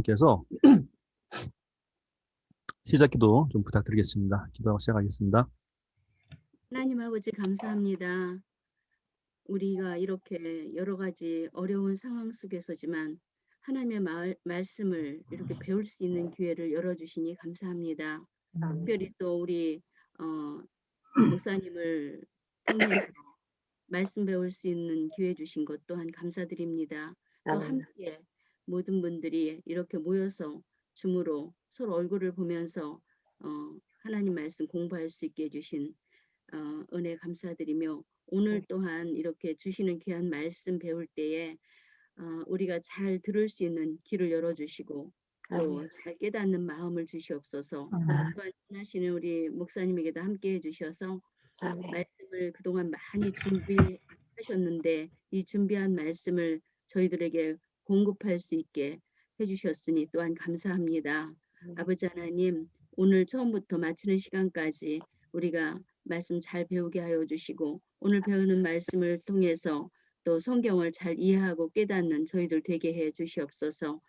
함께해서 시작기도 좀 부탁드리겠습니다. 기도하고 시작하겠습니다. 하나님 아버지 감사합니다. 우리가 이렇게 여러 가지 어려운 상황 속에서지만 하나님의 말씀을 이렇게 배울 수 있는 기회를 열어주시니 감사합니다. 특별히 또 우리 목사님을 통해서 말씀 배울 수 있는 기회 주신 것 또한 감사드립니다. 또 함께 모든 분들이 이렇게 모여서 줌으로 서로 얼굴을 보면서 하나님 말씀 공부할 수 있게 해주신 은혜 감사드리며 오늘 또한 이렇게 주시는 귀한 말씀 배울 때에 우리가 잘 들을 수 있는 귀를 열어주시고 또 잘 깨닫는 마음을 주시옵소서. 또한 하시는 우리 목사님에게도 함께 해주셔서 말씀을 그동안 많이 준비하셨는데 이 준비한 말씀을 저희들에게 공급할 수 있게 해주셨으니 또한 감사합니다. 아버지 하나님, 오늘 처음부터 마치는 시간까지 우리가 말씀 잘 배우게 하여 주시고 오늘 배우는 말씀을 통해서 또 성경을 잘 이해하고 깨닫는 저희들 되게 해 주시옵소서.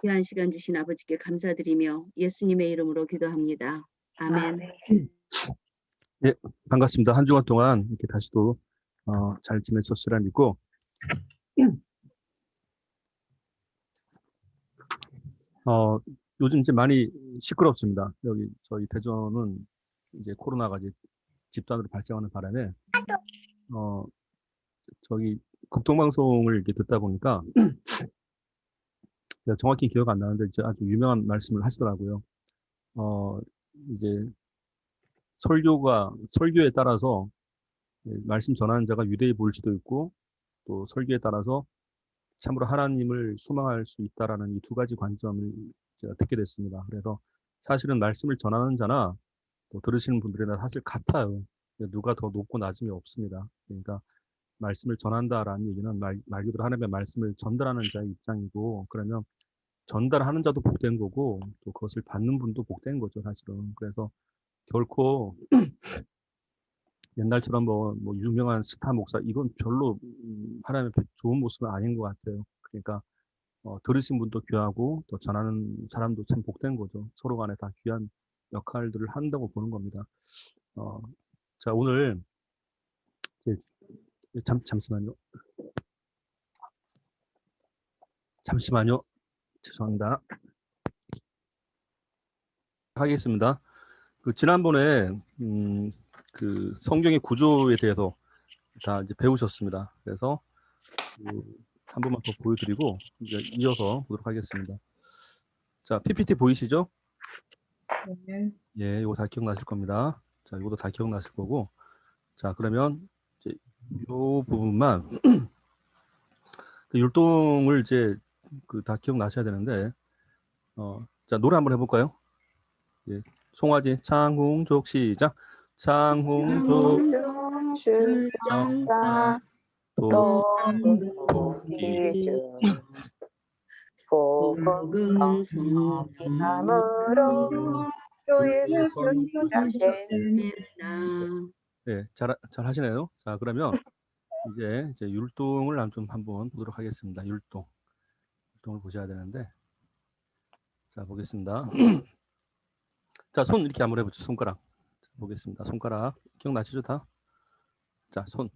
귀한 시간 주신 아버지께 감사드리며 예수님의 이름으로 기도합니다. 아멘. 네, 반갑습니다. 한 주간 동안 이렇게 다시 또 잘 지내셨으라 믿고 요즘 이제 많이 시끄럽습니다. 여기 저희 대전은 이제 코로나가 이제 집단으로 발생하는 바람에 저기 국동방송을 이렇게 듣다 보니까 제가 정확히 기억 안 나는데 이제 아주 유명한 말씀을 하시더라고요. 이제 설교에 따라서 말씀 전하는 자가 유대해 보일 수도 있고 또 설교에 따라서 참으로 하나님을 소망할 수 있다라는 이 두 가지 관점을 제가 듣게 됐습니다. 그래서 사실은 말씀을 전하는 자나 또 들으시는 분들이나 사실 같아요. 누가 더 높고 낮음이 없습니다. 그러니까 말씀을 전한다라는 얘기는 말 그대로 하나님의 말씀을 전달하는 자의 입장이고 그러면 전달하는 자도 복된 거고 또 그것을 받는 분도 복된 거죠, 사실은. 그래서 결코 옛날처럼 뭐 유명한 스타 목사 이건 별로 하나님의 좋은 모습은 아닌 것 같아요. 그러니까 들으신 분도 귀하고 또 전하는 사람도 참 복된 거죠. 서로 간에 다 귀한 역할들을 한다고 보는 겁니다. 자, 오늘 잠시만요. 죄송합니다. 하겠습니다. 지난번에 그 성경의 구조에 대해서 다 이제 배우셨습니다. 그래서 한 번만 더 보여드리고 이제 이어서 보도록 하겠습니다. 자, PPT 보이시죠? 네. 예, 이거 다 기억나실 겁니다. 자, 이것도 다 기억나실 거고. 자, 그러면 이제 이 부분만 그 율동을 이제 다 기억나셔야 되는데, 자, 노래 한번 해볼까요? 예, 송아지 창홍족 시작. 창홍족 출정사 도끼 복음 성함으로 교회를 전된다. 네, 잘 하시네요. 자, 그러면 이제 율동을 좀 한번 보도록 하겠습니다. 율동을 보셔야 되는데, 자, 보겠습니다. 자, 손 이렇게 한번 해보죠. 손가락. 보겠습니다. 손가락. 기억나시죠, 다? 자, 손.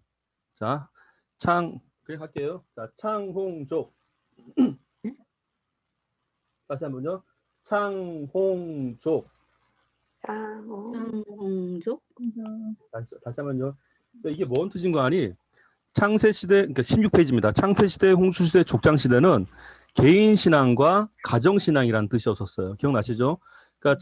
자, 그냥 할게요. 자, 창홍족. 다시 한 번요. 창홍족. 창홍족. 다시 한번요. 이게 뭔 뜻인 거 아니? 창세시대, 그러니까 16페이지입니다. 창세시대, 홍수시대, 족장시대는 개인신앙과 가정신앙이라는 뜻이었었어요. 기억나시죠? 그러니까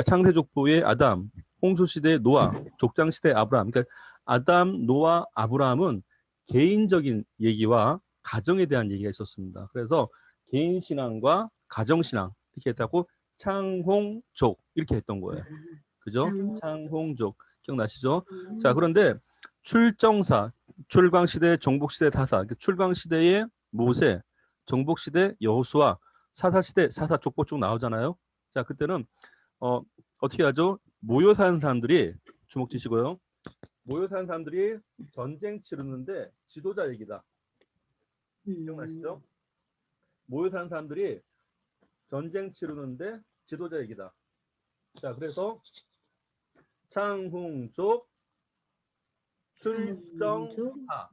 창세족보의 아담, 홍수시대 노아, 족장시대 아브라함. 그러니까 아담, 노아, 아브라함은 개인적인 얘기와 가정에 대한 얘기가 있었습니다. 그래서 개인신앙과 가정신앙 이렇게 했다고 창홍족 이렇게 했던 거예요. 그죠? 창홍족. 기억나시죠? 자, 그런데 출정사, 출광시대, 정복시대 다사, 그러니까 출광시대의 모세, 정복시대 여호수아, 사사시대 사사 족보 쭉 나오잖아요. 자, 그때는 어떻게 하죠? 모여 사는 사람들이 주목 주시고요. 모여 사는 사람들이 전쟁 치르는데 지도자 얘기다. 기억나시죠? 모여 사는 사람들이 전쟁 치르는데 지도자 얘기다. 자, 그래서 창홍족 출정사.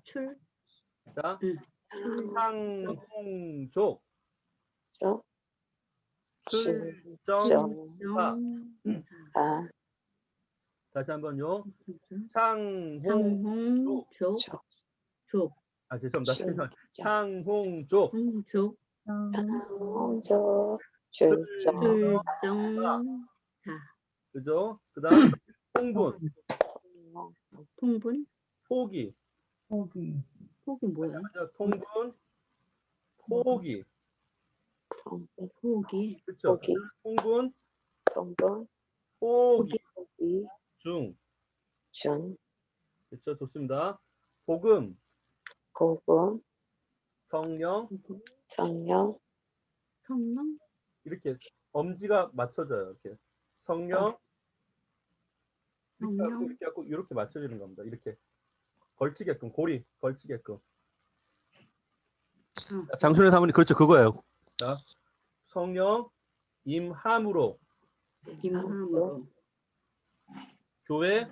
출 자, 출 창홍족 쪽, 출정사. 정 아, 다시 한번요. 창홍족. 창홍족 쪽, 족 아, 죄송합니다. 출정, 창홍족 홍족 창홍족, 출정, 출정사 그죠? 그다음 통분, 통분 포기. 포기. 폭이 뭐야? 통분, 포기. 폭이 그렇죠? 포기, 통분, 통분, 포기 포기, 중. 중, 그렇죠? 좋습니다. 복음, 복음, 성령 성령, 성령 이렇게 엄지가 맞춰져요. 이렇게 성령 성령 이렇게 하고 이렇게 맞춰지는 겁니다. 이렇게 걸치게끔 고리 걸치게끔. 자, 장순의 사모님 그렇죠 그거예요. 자, 성령 임함으로 임함으로 교회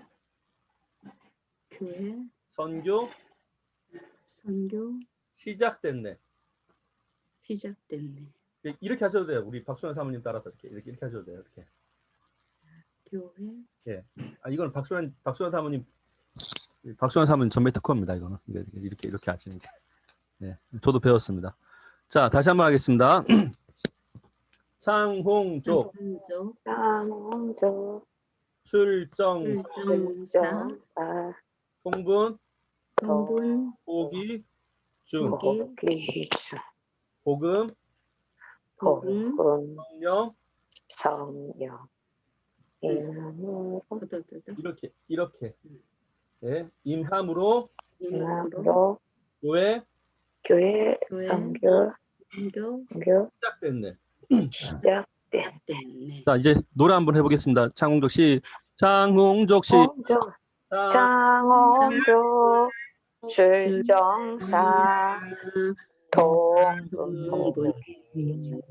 교회 선교 선교 시작됐네. 시작됐네. 이렇게 하셔도 돼요. 우리 박순환 사모님 따라서 이렇게 하셔도 돼요. 이렇게. 교회 아, 이건 박순환 사모님 전매 특허입니다. 이거는 이렇게 하시는 게. 네, 저도 배웠습니다. 자, 다시 한번 하겠습니다. 창홍족 창홍족 창홍족, 출정사 출정사 정사, 통분 통분 포기 중 포기, 중, 복음 복음 복음, 성령 성령, 임함으로, 이렇게 네, 임함으로 임함으로 임함으로, 교회 교회, 선교, 선교 선교, 시작됐네. 시작된, 됐네. 자, 이제 노래 한번 해보겠습니다. 창홍족 창홍족 홍족, 창홍족, 출정사, 통분,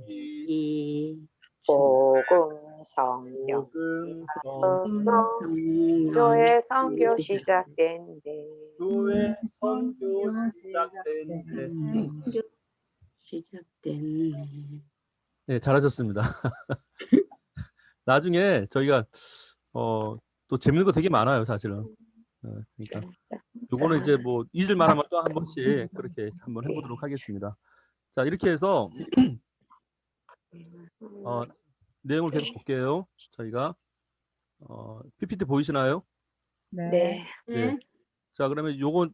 이 복음, 성령, 복음 성령, 교회 선교 시작된대. 교회 선교 시작됐네. 시작됐네. 네, 잘하셨습니다. 나중에 저희가 또 재밌는 거 되게 많아요, 사실은. 그러니까 요거는 이제 뭐 잊을만 하면 또 한 번씩 그렇게 한번 해보도록 하겠습니다. 자, 이렇게 해서 내용을 계속 볼게요. 저희가 PPT 보이시나요? 네. 네. 자, 그러면 요건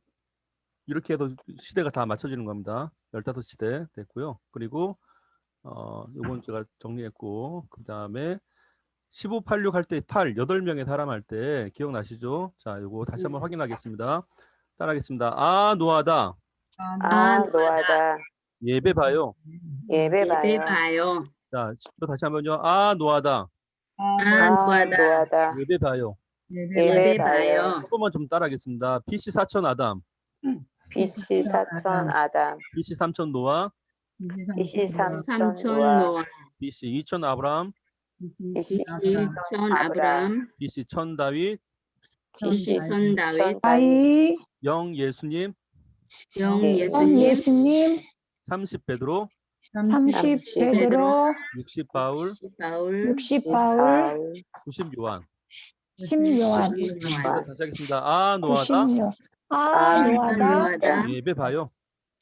이렇게 해도 시대가 다 맞춰지는 겁니다. 15시대 됐고요. 그리고 요건 제가 정리했고, 그 다음에 1586 할 때 8명의 사람 할 때 기억나시죠? 자, 요거 다시 한번 확인하겠습니다. 따라하겠습니다. 아, 노하다. 아, 노하다. 예배 봐요. 예배 예배 봐요. 봐요. 자, 또 다시 한번요. 아, 노하다. 아, 아, 노하다. 노하다. 예배 봐요. 예배 봐요. 한 번만 좀 따라하겠습니다. BC 4000 아담. BC 4000 아담. BC 3000 노아. BC 3000 삼촌 노아. 노아. BC 2000 아브라함. BC 이천 아브람. BC 1000 다윗. BC 선 다윗. 아이, 영 예수님. 영 예. 예수님. 예수님, 30 베드로. 30 베드로, 60 바울. 바울. 60 바울, 90 요한. 10 요한, 자, 다시 하겠습니다. 아, 노하다. 90 요. 아, 아, 노하다, 노하다. 예배 봐요.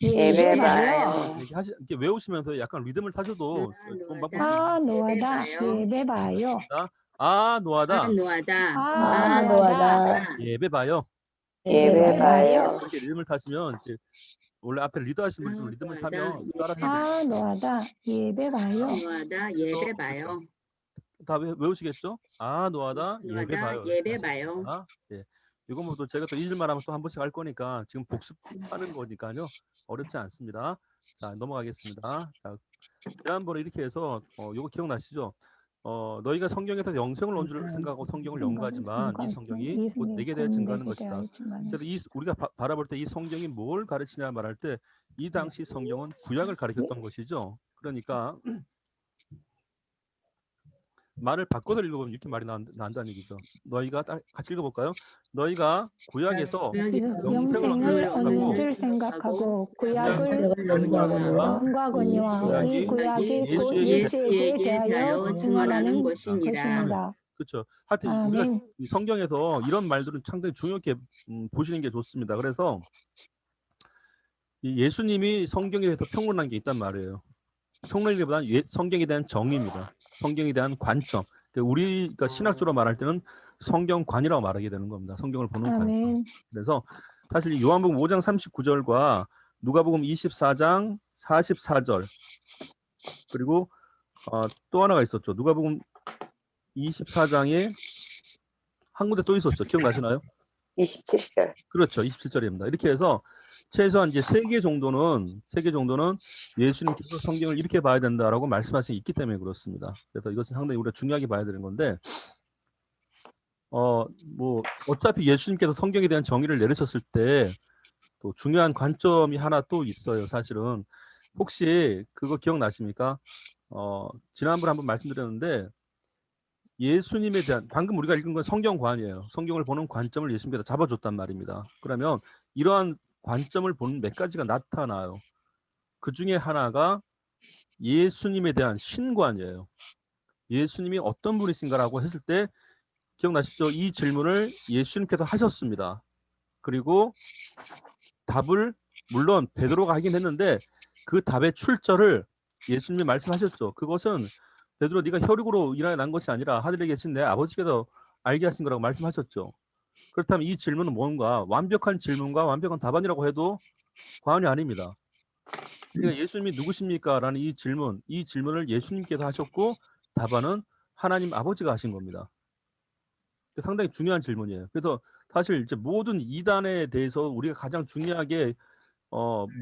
예배 봐요. 봐요. 이렇게 외우시면서 약간 리듬을 타셔도 좋은 방법입니다. 아, 노하다, 봐요. 예배 봐요. 아, 노하다. 아, 노하다. 아, 노하다, 예배 봐요. 예배 봐요. 이렇게 리듬을 타시면 이제 원래 앞에 리더 하시는 분이 좀 리듬을 타면 따라하시면 아, 노하다, 예배 봐요. 노하다. 예배 봐요. 다 외우시겠죠? 아, 노하다. 예배 노하다. 봐요. 예배 이렇게 봐요. 하시겠습니다. 예. 이건 뭐 또 제가 또 잊을만 하면 또 한 번씩 할 거니까 지금 복습하는 거니까요. 어렵지 않습니다. 자, 넘어가겠습니다. 자, 지난번에 이렇게 해서 요거 기억나시죠? 너희가 성경에서 영생을 온 줄 생각하고 성경을 연구하지만 이 성경이 곧 내게 대해 증거하는 것이다. 그래서 우리가 바라볼 때 이 성경이 뭘 가르치냐 말할 때 이 당시 성경은 구약을 가르쳤던 것이죠. 그러니까 말을 바꿔서 읽어보면 이렇게 말이 난다는 얘기죠. 너희가 같이 읽어볼까요? 너희가 구약에서 영생을 얻는 줄 생각하고 구약을 연구하거니와 이 구약이 곧 예수에게 대하여 증언하는 것이니라. 그렇죠. 하여튼 우리가 아멘. 이 성경에서 이런 말들은 상당히 중요하게 보시는 게 좋습니다. 그래서 이 예수님이 성경에 대해서 평론한 게 있단 말이에요. 평론이보다는 성경에 대한 정의입니다. 성경에 대한 관점. 우리가 신학적으로 말할 때는 성경관이라고 말하게 되는 겁니다. 성경을 보는 관점. 아멘. 그래서 사실 요한복음 5장 39절과 누가복음 24장 44절 그리고 또 하나가 있었죠. 누가복음 24장에 한 군데 또 있었죠. 기억나시나요? 27절. 그렇죠. 27절입니다. 이렇게 해서 최소한 이제 3개 정도는 예수님께서 성경을 이렇게 봐야 된다라고 말씀하신 게 있기 때문에 그렇습니다. 그래서 이것은 상당히 우리가 중요하게 봐야 되는 건데 뭐 어차피 예수님께서 성경에 대한 정의를 내리셨을 때 또 중요한 관점이 하나 또 있어요. 사실은 혹시 그거 기억나십니까? 지난번에 한번 말씀드렸는데 예수님에 대한 방금 우리가 읽은 건 성경관이에요. 성경을 보는 관점을 예수님께서 잡아줬단 말입니다. 그러면 이러한 관점을 보는 몇 가지가 나타나요. 그 중에 하나가 예수님에 대한 신관이에요. 예수님이 어떤 분이신가라고 했을 때 기억나시죠? 이 질문을 예수님께서 하셨습니다. 그리고 답을 물론 베드로가 하긴 했는데 그 답의 출처를 예수님이 말씀하셨죠. 그것은 베드로 네가 혈육으로 일어나 난 것이 아니라 하늘에 계신 내 아버지께서 알게 하신 거라고 말씀하셨죠. 그렇다면 이 질문은 뭔가 완벽한 질문과 완벽한 답안이라고 해도 과언이 아닙니다. 그러니까 예수님이 누구십니까? 라는 이 질문을 예수님께서 하셨고 답안은 하나님 아버지가 하신 겁니다. 상당히 중요한 질문이에요. 그래서 사실 이제 모든 이단에 대해서 우리가 가장 중요하게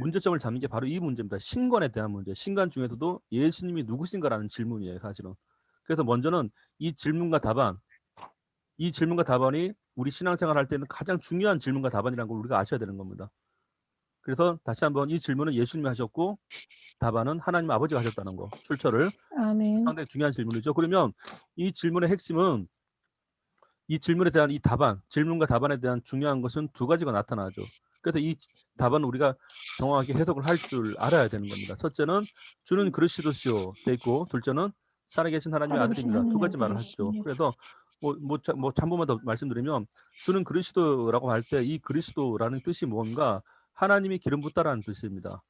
문제점을 잡는 게 바로 이 문제입니다. 신관에 대한 문제. 신관 중에서도 예수님이 누구신가라는 질문이에요, 사실은. 그래서 먼저는 이 질문과 답안이 우리 신앙생활 할 때는 가장 중요한 질문과 답안이라는 걸 우리가 아셔야 되는 겁니다. 그래서 다시 한번 이 질문은 예수님이 하셨고 답안은 하나님 아버지가 하셨다는 거. 출처를. 아멘. 상당히 중요한 질문이죠. 그러면 이 질문의 핵심은 이 질문에 대한 이 답안, 질문과 답안에 대한 중요한 것은 두 가지가 나타나죠. 그래서 이 답안은 우리가 정확하게 해석을 할 줄 알아야 되는 겁니다. 첫째는 주는 그리스도시요 돼 있고 둘째는 살아계신 하나님의 아들입니다. 두 가지 말을 하죠. 그래서 한 번만 더 말씀드리면 주는 그리스도라고 할 때 이 그리스도라는 뜻이 뭔가 하나님이 기름 붓다라는 뜻입니다.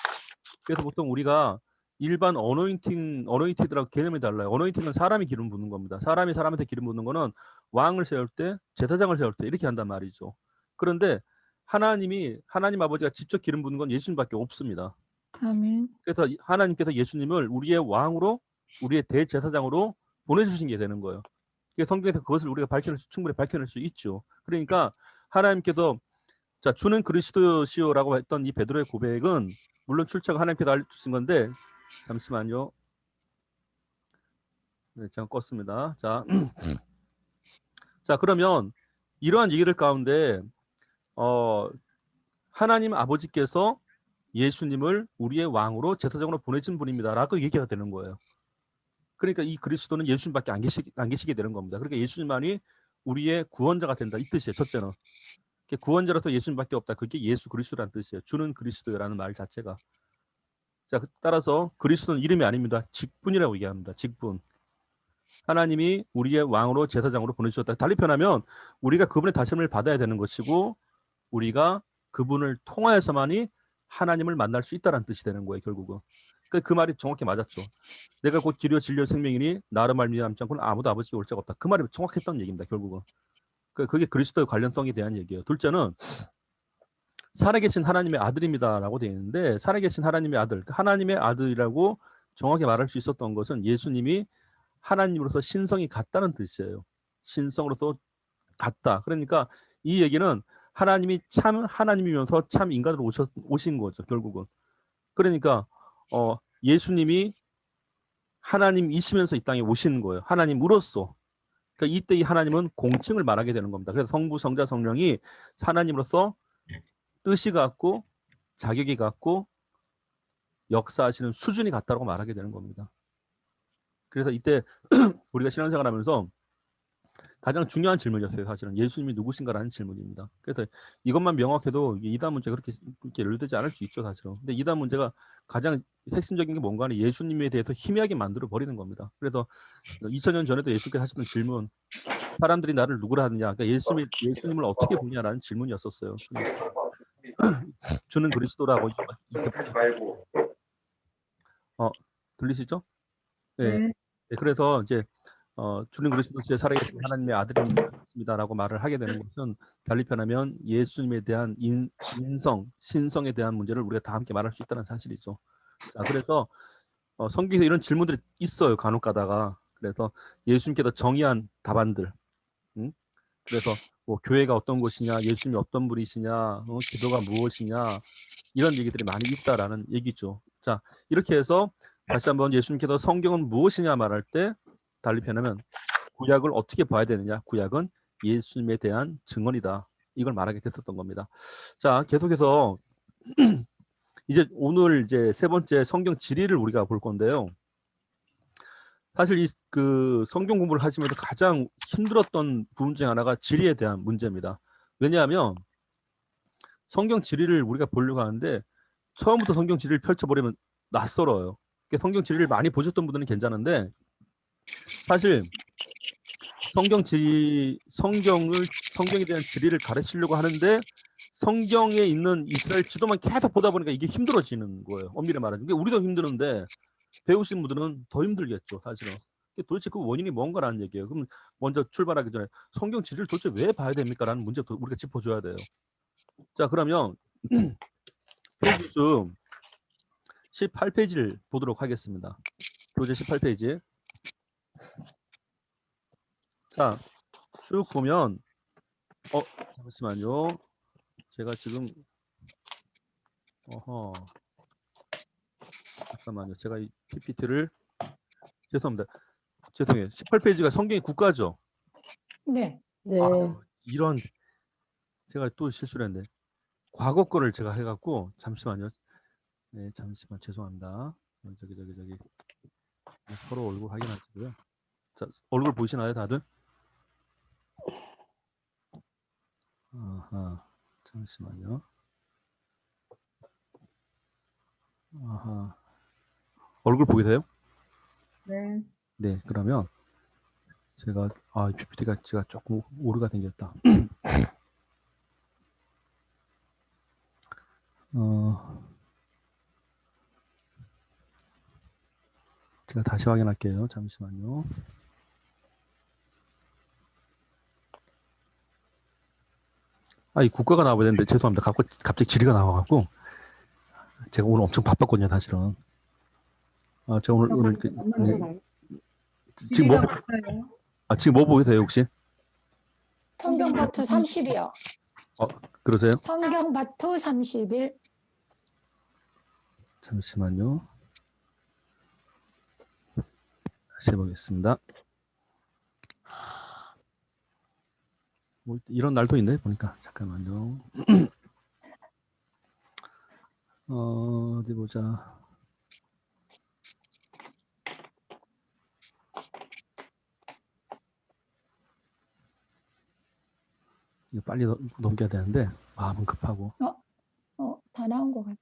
그래서 보통 우리가 일반 어노인티드라고 개념이 달라요. 어노인팅은 사람이 기름 붓는 겁니다. 사람이 사람한테 기름 붓는 거는 왕을 세울 때, 제사장을 세울 때 이렇게 한단 말이죠. 그런데 하나님 아버지가 직접 기름 붓는 건 예수님밖에 없습니다. 아멘. 그래서 하나님께서 예수님을 우리의 왕으로, 우리의 대제사장으로 보내주신 게 되는 거예요. 성경에서 그것을 우리가 충분히 밝혀낼 수 있죠. 그러니까 하나님께서 자 주는 그리스도시오라고 했던 이 베드로의 고백은 물론 출처가 하나님께서 알려주신 건데 잠시만요. 네, 제가 껐습니다. 자 그러면 이러한 얘기들 가운데 하나님 아버지께서 예수님을 우리의 왕으로 제사장으로 보내신 분입니다라고 얘기가 되는 거예요. 그러니까 이 그리스도는 예수님밖에 안 계시게 되는 겁니다. 그러니까 예수님만이 우리의 구원자가 된다 이 뜻이에요. 첫째는 구원자로서 예수님밖에 없다. 그게 예수 그리스도라는 뜻이에요. 주는 그리스도라는 말 자체가. 자 따라서 그리스도는 이름이 아닙니다. 직분이라고 얘기합니다. 직분. 하나님이 우리의 왕으로 제사장으로 보내주셨다. 달리 표현하면 우리가 그분의 다스림을 받아야 되는 것이고 우리가 그분을 통하여서만이 하나님을 만날 수 있다는 뜻이 되는 거예요. 결국은. 그 말이 정확히 맞았죠. 내가 곧 길이요 진리요 생명이니 나로 말미암지 않고는 아무도 아버지께 올 자가 없다. 그 말이 정확했던 얘기입니다. 결국은. 그게 그리스도의 관련성에 대한 얘기예요. 둘째는 살아계신 하나님의 아들입니다라고 되어 있는데 살아계신 하나님의 아들, 하나님의 아들이라고 정확히 말할 수 있었던 것은 예수님이 하나님으로서 신성이 같다는 뜻이에요. 신성으로서 같다. 그러니까 이 얘기는 하나님이 참 하나님이면서 참 인간으로 오신 거죠. 결국은. 그러니까 예수님이 하나님이시면서 이 땅에 오시는 거예요. 하나님으로서. 그러니까 이때 이 하나님은 공칭을 말하게 되는 겁니다. 그래서 성부, 성자, 성령이 하나님으로서 뜻이 같고 자격이 같고 역사하시는 수준이 같다고 말하게 되는 겁니다. 그래서 이때 우리가 신앙생활하면서 가장 중요한 질문이었어요. 사실은 예수님이 누구신가라는 질문입니다. 그래서 이것만 명확해도 이단 문제가 그렇게 연루되지 않을 수 있죠, 사실은. 근데 이단 문제가 가장 핵심적인 게 뭔가 하면 예수님에 대해서 희미하게 만들어 버리는 겁니다. 그래서 2000년 전에도 예수님께서 하시던 질문, 사람들이 나를 누구라 하느냐, 그러니까 예수님을 어떻게 보냐라는 질문이었었어요. 주는 그리스도라고. 들리시죠? 네. 네. 네, 그래서 이제 주는 그리스도의 살아계신 하나님의 아들입니다라고 말을 하게 되는 것은 달리 표현하면 예수님에 대한 인성, 신성에 대한 문제를 우리가 다 함께 말할 수 있다는 사실이죠. 자, 그래서 성경에서 이런 질문들이 있어요. 간혹 가다가. 그래서 예수님께서 정의한 답안들. 그래서 뭐 교회가 어떤 곳이냐, 예수님이 어떤 분이시냐, 기도가 무엇이냐, 이런 얘기들이 많이 있다라는 얘기죠. 자, 이렇게 해서 다시 한번 예수님께서 성경은 무엇이냐 말할 때 달리 표현하면 구약을 어떻게 봐야 되느냐, 구약은 예수님에 대한 증언이다, 이걸 말하게 됐었던 겁니다. 자, 계속해서 이제 오늘 이제 세 번째 성경 지리를 우리가 볼 건데요. 사실 이 그 성경 공부를 하시면서 가장 힘들었던 부분 중 하나가 지리에 대한 문제입니다. 왜냐하면 성경 지리를 우리가 보려고 하는데 처음부터 성경 지리를 펼쳐버리면 낯설어요. 성경 지리를 많이 보셨던 분들은 괜찮은데 사실 성경에 대한 지리를 가르치려고 하는데 성경에 있는 이스라엘 지도만 계속 보다 보니까 이게 힘들어지는 거예요. 엄밀히 말하면. 우리도 힘드는데 배우신 분들은 더 힘들겠죠, 사실은. 도대체 그 원인이 뭔가라는 얘기예요. 그럼 먼저 출발하기 전에 성경 지리를 도대체 왜 봐야 됩니까? 라는 문제부터 우리가 짚어줘야 돼요. 자, 그러면 페이지 수 18페이지를 보도록 하겠습니다. 교재 18페이지. 자, 쭉 보면 잠시만요. 제가 지금 잠깐만요. 제가 이 PPT를 죄송합니다. 죄송해요. 18페이지가 성경의 국가죠? 네. 네. 이런 제가 또 실수를 했네. 과거 거를 제가 해갖고 잠시만요. 네, 잠시만 죄송합니다. 저기 서로 얼굴 확인하시고요. 자, 얼굴 보시나요, 다들? 아하, 잠시만요. 아하, 얼굴 보이세요? 네. 네, 그러면 제가 PPT가 제가 조금 오류가 생겼다. 제가 다시 확인할게요. 잠시만요. 이 국가가 나와야 되는데 죄송합니다. 갑자기 지리가 나와갖고 제가 오늘 엄청 바빴거든요, 사실은. 제가 오늘 지금 지금 뭐 보세요, 혹시? 성경바투 30이요. 그러세요? 성경바투 30일. 잠시만요. 다시 해보겠습니다. 뭐 이런 날도 있네 보니까. 잠깐만요. 어디 보자. 이거 빨리 넘겨야 되는데 마음은 급하고. 다 나온 것 같아.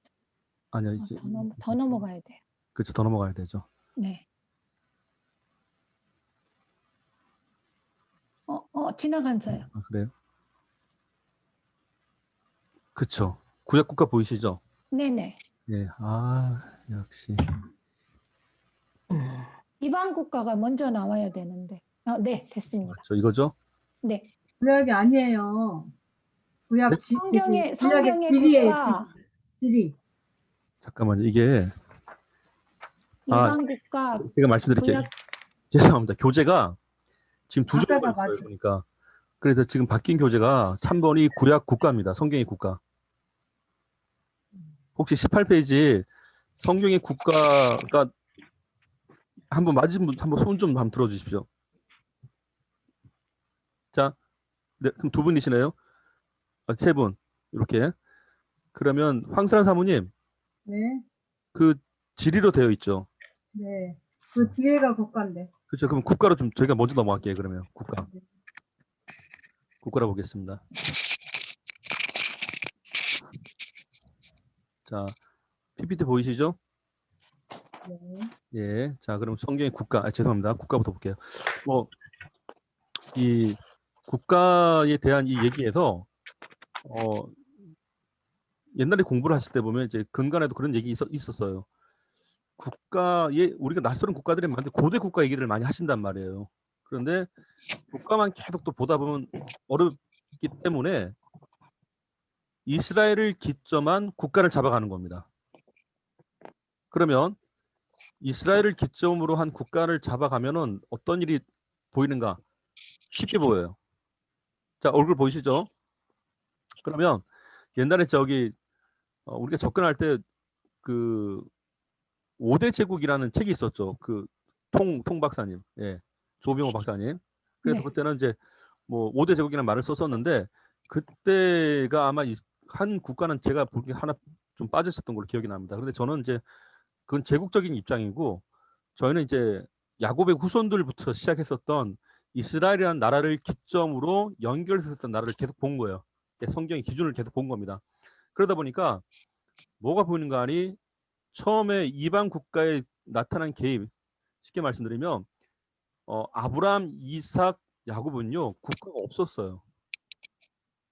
아니요, 이제 더 넘어가야 돼요. 그렇죠, 더 넘어가야 되죠. 네. 지나간서요. 그래요? 그렇죠. 구약 국가 보이시죠? 네네. 네, 역시. 이방 국가가 먼저 나와야 되는데. 네, 됐습니다. 맞죠, 이거죠? 네. 구약이 아니에요. 구약 성경의 지리에 국가. 지리. 잠깐만요, 이게 이방 국가. 제가 말씀드릴게요. 죄송합니다. 교재가 지금 두 종류가 있어요. 그러니까 그래서 지금 바뀐 교재가 3번이 구약 국가입니다. 성경의 국가. 혹시 18페이지 성경의 국가가 한번 맞으신 분 한번 손 좀 한번 들어주십시오. 자, 네, 그럼 두 분이시네요. 세 분. 이렇게. 그러면 황선한 사모님, 네. 그 지리로 되어 있죠. 네. 그 뒤에가 국가인데. 그렇죠. 그럼 국가로 좀 저희가 먼저 넘어갈게요. 그러면 국가로 보겠습니다. 자, PPT 보이시죠? 네. 예. 자, 그럼 성경의 국가, 죄송합니다. 국가부터 볼게요. 뭐, 이 국가에 대한 이 얘기에서, 옛날에 공부를 하실 때 보면 이제 근간에도 그런 얘기 있었어요. 국가에, 우리가 낯설은 국가들이 많은데 고대 국가 얘기들을 많이 하신단 말이에요. 그런데 국가만 계속 또 보다 보면 어렵기 때문에 이스라엘을 기점한 국가를 잡아가는 겁니다. 그러면 이스라엘을 기점으로 한 국가를 잡아가면은 어떤 일이 보이는가? 쉽게 보여요. 자, 얼굴 보이시죠? 그러면 옛날에 저기 우리가 접근할 때 그 5대 제국이라는 책이 있었죠. 그 통 박사님, 예, 조병호 박사님. 그래서 네. 그때는 이제 뭐 5대 제국이라는 말을 썼었는데 그때가 아마 한 국가는 제가 보기에 하나 좀 빠졌었던 걸로 기억이 납니다. 그런데 저는 이제 그건 제국적인 입장이고 저희는 이제 야곱의 후손들부터 시작했었던 이스라엘이라는 나라를 기점으로 연결했었던 나라를 계속 본 거예요. 성경의 기준을 계속 본 겁니다. 그러다 보니까 뭐가 보이는가 하니 처음에 이방 국가에 나타난 개입, 쉽게 말씀드리면 아브라함, 이삭, 야곱은요 국가가 없었어요.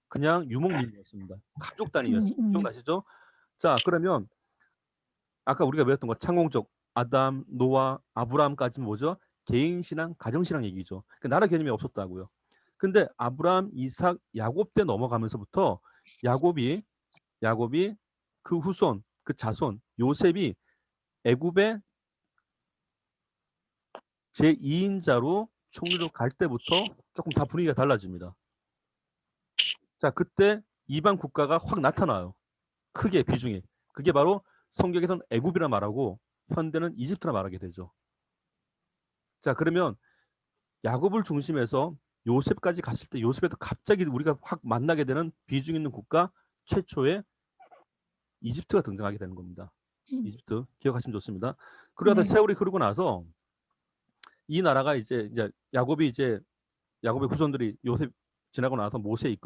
그냥 유목민이었습니다. 가족 단위였어요. 기억나시죠? 자, 그러면 아까 우리가 배웠던 거 창공적 아담, 노아, 아브라함까지는 뭐죠? 개인 신앙, 가정 신앙 얘기죠. 그러니까 나라 개념이 없었다고요. 근데 아브라함, 이삭, 야곱 때 넘어가면서부터 야곱이 그 후손, 그 자손 요셉이 애굽의 제2인자로 총리로 갈 때부터 조금 다 분위기가 달라집니다. 자, 그때 이방 국가가 확 나타나요. 크게 비중이. 그게 바로 성경에서는 애굽이라 말하고 현대는 이집트라 말하게 되죠. 자, 그러면 야곱을 중심해서 요셉까지 갔을 때 요셉에도 갑자기 우리가 확 만나게 되는 비중 있는 국가 최초의 이집트가 등장하게 되는 겁니다. 이집트 기억하시면 좋습니다. 그러다 네. 세월이 흐르고 나서 이 나라가 이제 야곱의 후손들이 요셉 지나고 나서 모세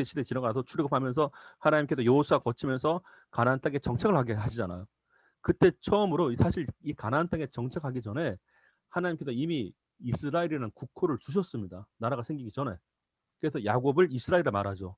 시대 지나고 나서 출애굽하면서 하나님께서 여호수아 거치면서 가나안 땅에 정착을 하게 하시잖아요. 그때 처음으로 사실 이 가나안 땅에 정착하기 전에 하나님께서 이미 이스라엘이라는 국호를 주셨습니다. 나라가 생기기 전에. 그래서 야곱을 이스라엘이라 말하죠.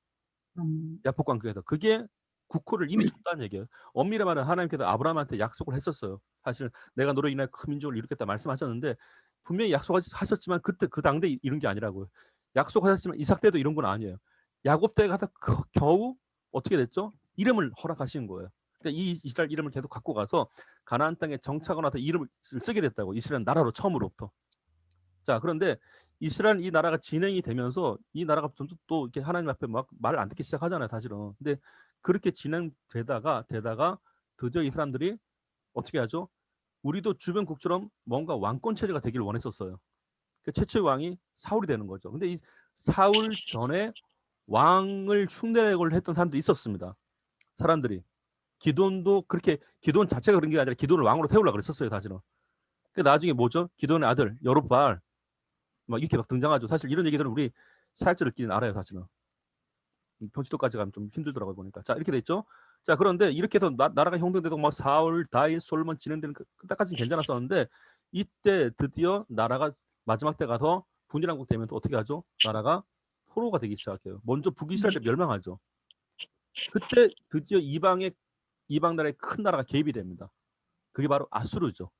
야곱 관계에서 그게 국호를 이미 줬다는 얘기예요. 엄밀히 말하면 하나님께서 아브라함한테 약속을 했었어요. 사실 내가 너로 인해 큰 민족을 이루겠다 말씀하셨는데 분명히 약속하셨지만 그때 그 당대 이룬 게 아니라고요. 약속하셨지만 이삭 때도 이런 건 아니에요. 야곱 때 가서 겨우 어떻게 됐죠? 이름을 허락하신 거예요. 그러니까 이 이스라엘 이름을 계속 갖고 가서 가나안 땅에 정착하고 나서 이름을 쓰게 됐다고. 이스라엘 나라로 처음으로부터. 자, 그런데 이스라엘 이 나라가 진행이 되면서 이 나라가 점점 또 이렇게 하나님 앞에 막 말을 안 듣기 시작하잖아요, 사실은. 근데 그렇게 진행되다가 드디어 이 사람들이 어떻게 하죠? 우리도 주변 국처럼 뭔가 왕권 체제가 되길 원했었어요. 그 최초의 왕이 사울이 되는 거죠. 근데 이 사울 전에 왕을 흉내내고 했던 사람도 있었습니다. 사람들이. 기돈도 그렇게 기돈 자체가 그런 게 아니라 기돈을 왕으로 세우려고 그랬었어요, 사실은. 그 나중에 뭐죠? 기돈의 아들 여룹바알 막 이렇게 막 등장하죠. 사실 이런 얘기들은 우리 사역자들끼리는 알아요, 사실은. 평지도까지 가면 좀 힘들더라고요, 보니까. 자, 이렇게 됐죠. 자, 그런데 이렇게 해서 나라가 형성되고 막 사울, 다윗, 솔로몬 진행되는 그때까지는 괜찮았었는데 이때 드디어 나라가 마지막 때 가서 분열왕국 되면서 어떻게 하죠? 나라가 포로가 되기 시작해요. 먼저 북이스라엘을 멸망하죠. 그때 드디어 이방 나라의 큰 나라가 개입이 됩니다. 그게 바로 아수르죠.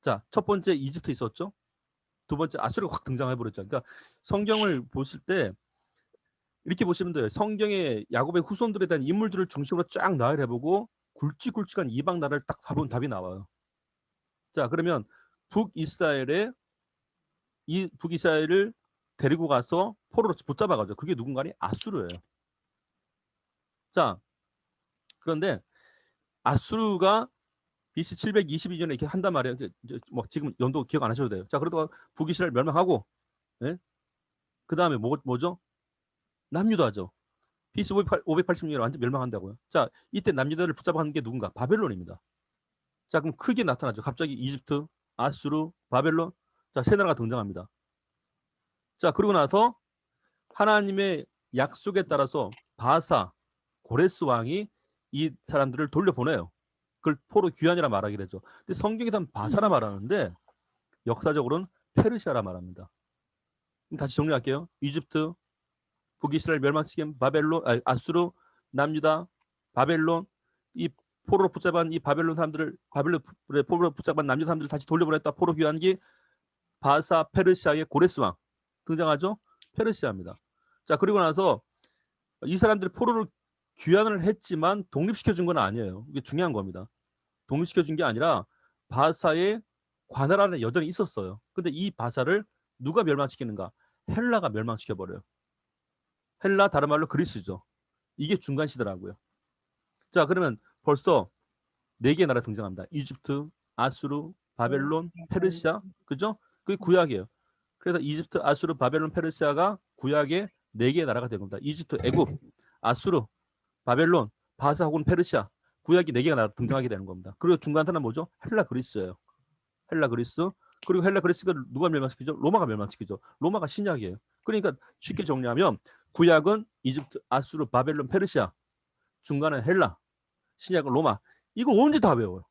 자, 첫 번째 이집트 있었죠. 두 번째 아수르가 확 등장해버렸죠. 그러니까 성경을 보실 때 이렇게 보시면 돼요. 성경의 야곱의 후손들에 대한 인물들을 중심으로 쫙 나열을 해보고 굵직굵직한 이방 나라를 딱 잡으면 답이 나와요. 자, 그러면 북이스라엘을 데리고 가서 포로로 붙잡아가죠. 그게 누군가니? 아수르예요. 자, 그런데 아수르가 BC 722년에 이렇게 한단 말이에요. 뭐 지금 연도 기억 안 하셔도 돼요. 자, 그러다가 북이스라엘 멸망하고, 예? 그 다음에 뭐죠? 남유다죠. BC 580년에 완전 멸망한다고요. 자, 이때 남유다를 붙잡아간 게 누군가? 바벨론입니다. 자, 그럼 크게 나타나죠. 갑자기 이집트, 아수르, 바벨론. 자, 세 나라가 등장합니다. 자, 그러고 나서 하나님의 약속에 따라서 바사, 고레스 왕이 이 사람들을 돌려보내요. 그걸 포로 귀환이라 말하게 되죠. 근데 성경에서는 바사라 말하는데 역사적으로는 페르시아라 말합니다. 다시 정리할게요. 이집트, 북이스라엘 멸망시킨 바벨론, 아수르, 남유다, 바벨론, 이 포로로 붙잡은 이 바벨론 사람들을 바벨론의 포로로 붙잡은 남유다 사람들을 다시 돌려보냈다. 포로 귀환기 바사 페르시아의 고레스 왕 등장하죠. 페르시아입니다. 자, 그리고 나서 이 사람들이 포로를 귀환을 했지만 독립시켜 준 건 아니에요. 이게 중요한 겁니다. 독립시켜 준 게 아니라 바사의 관할 안에 여전히 있었어요. 근데 이 바사를 누가 멸망시키는가? 헬라가 멸망시켜 버려요. 헬라 다른 말로 그리스죠. 이게 중간 시대라고요. 자, 그러면 벌써 4개의 나라 등장합니다. 이집트, 아수르, 바벨론, 페르시아. 그죠? 그게 구약이에요. 그래서 이집트, 아수르, 바벨론, 페르시아가 구약의 4개의 나라가 된 겁니다. 이집트, 애굽, 아수르, 바벨론, 바사 혹은 페르시아. 구약이 4개가 나라 등장하게 되는 겁니다. 그리고 중간 하나는 뭐죠? 헬라 그리스예요. 헬라 그리스. 그리고 헬라 그리스가 누가 멸망시키죠? 로마가 멸망시키죠. 로마가 신약이에요. 그러니까 쉽게 정리하면 구약은 이집트, 아수르, 바벨론, 페르시아. 중간은 헬라, 신약은 로마. 이거 언제 다 외워요?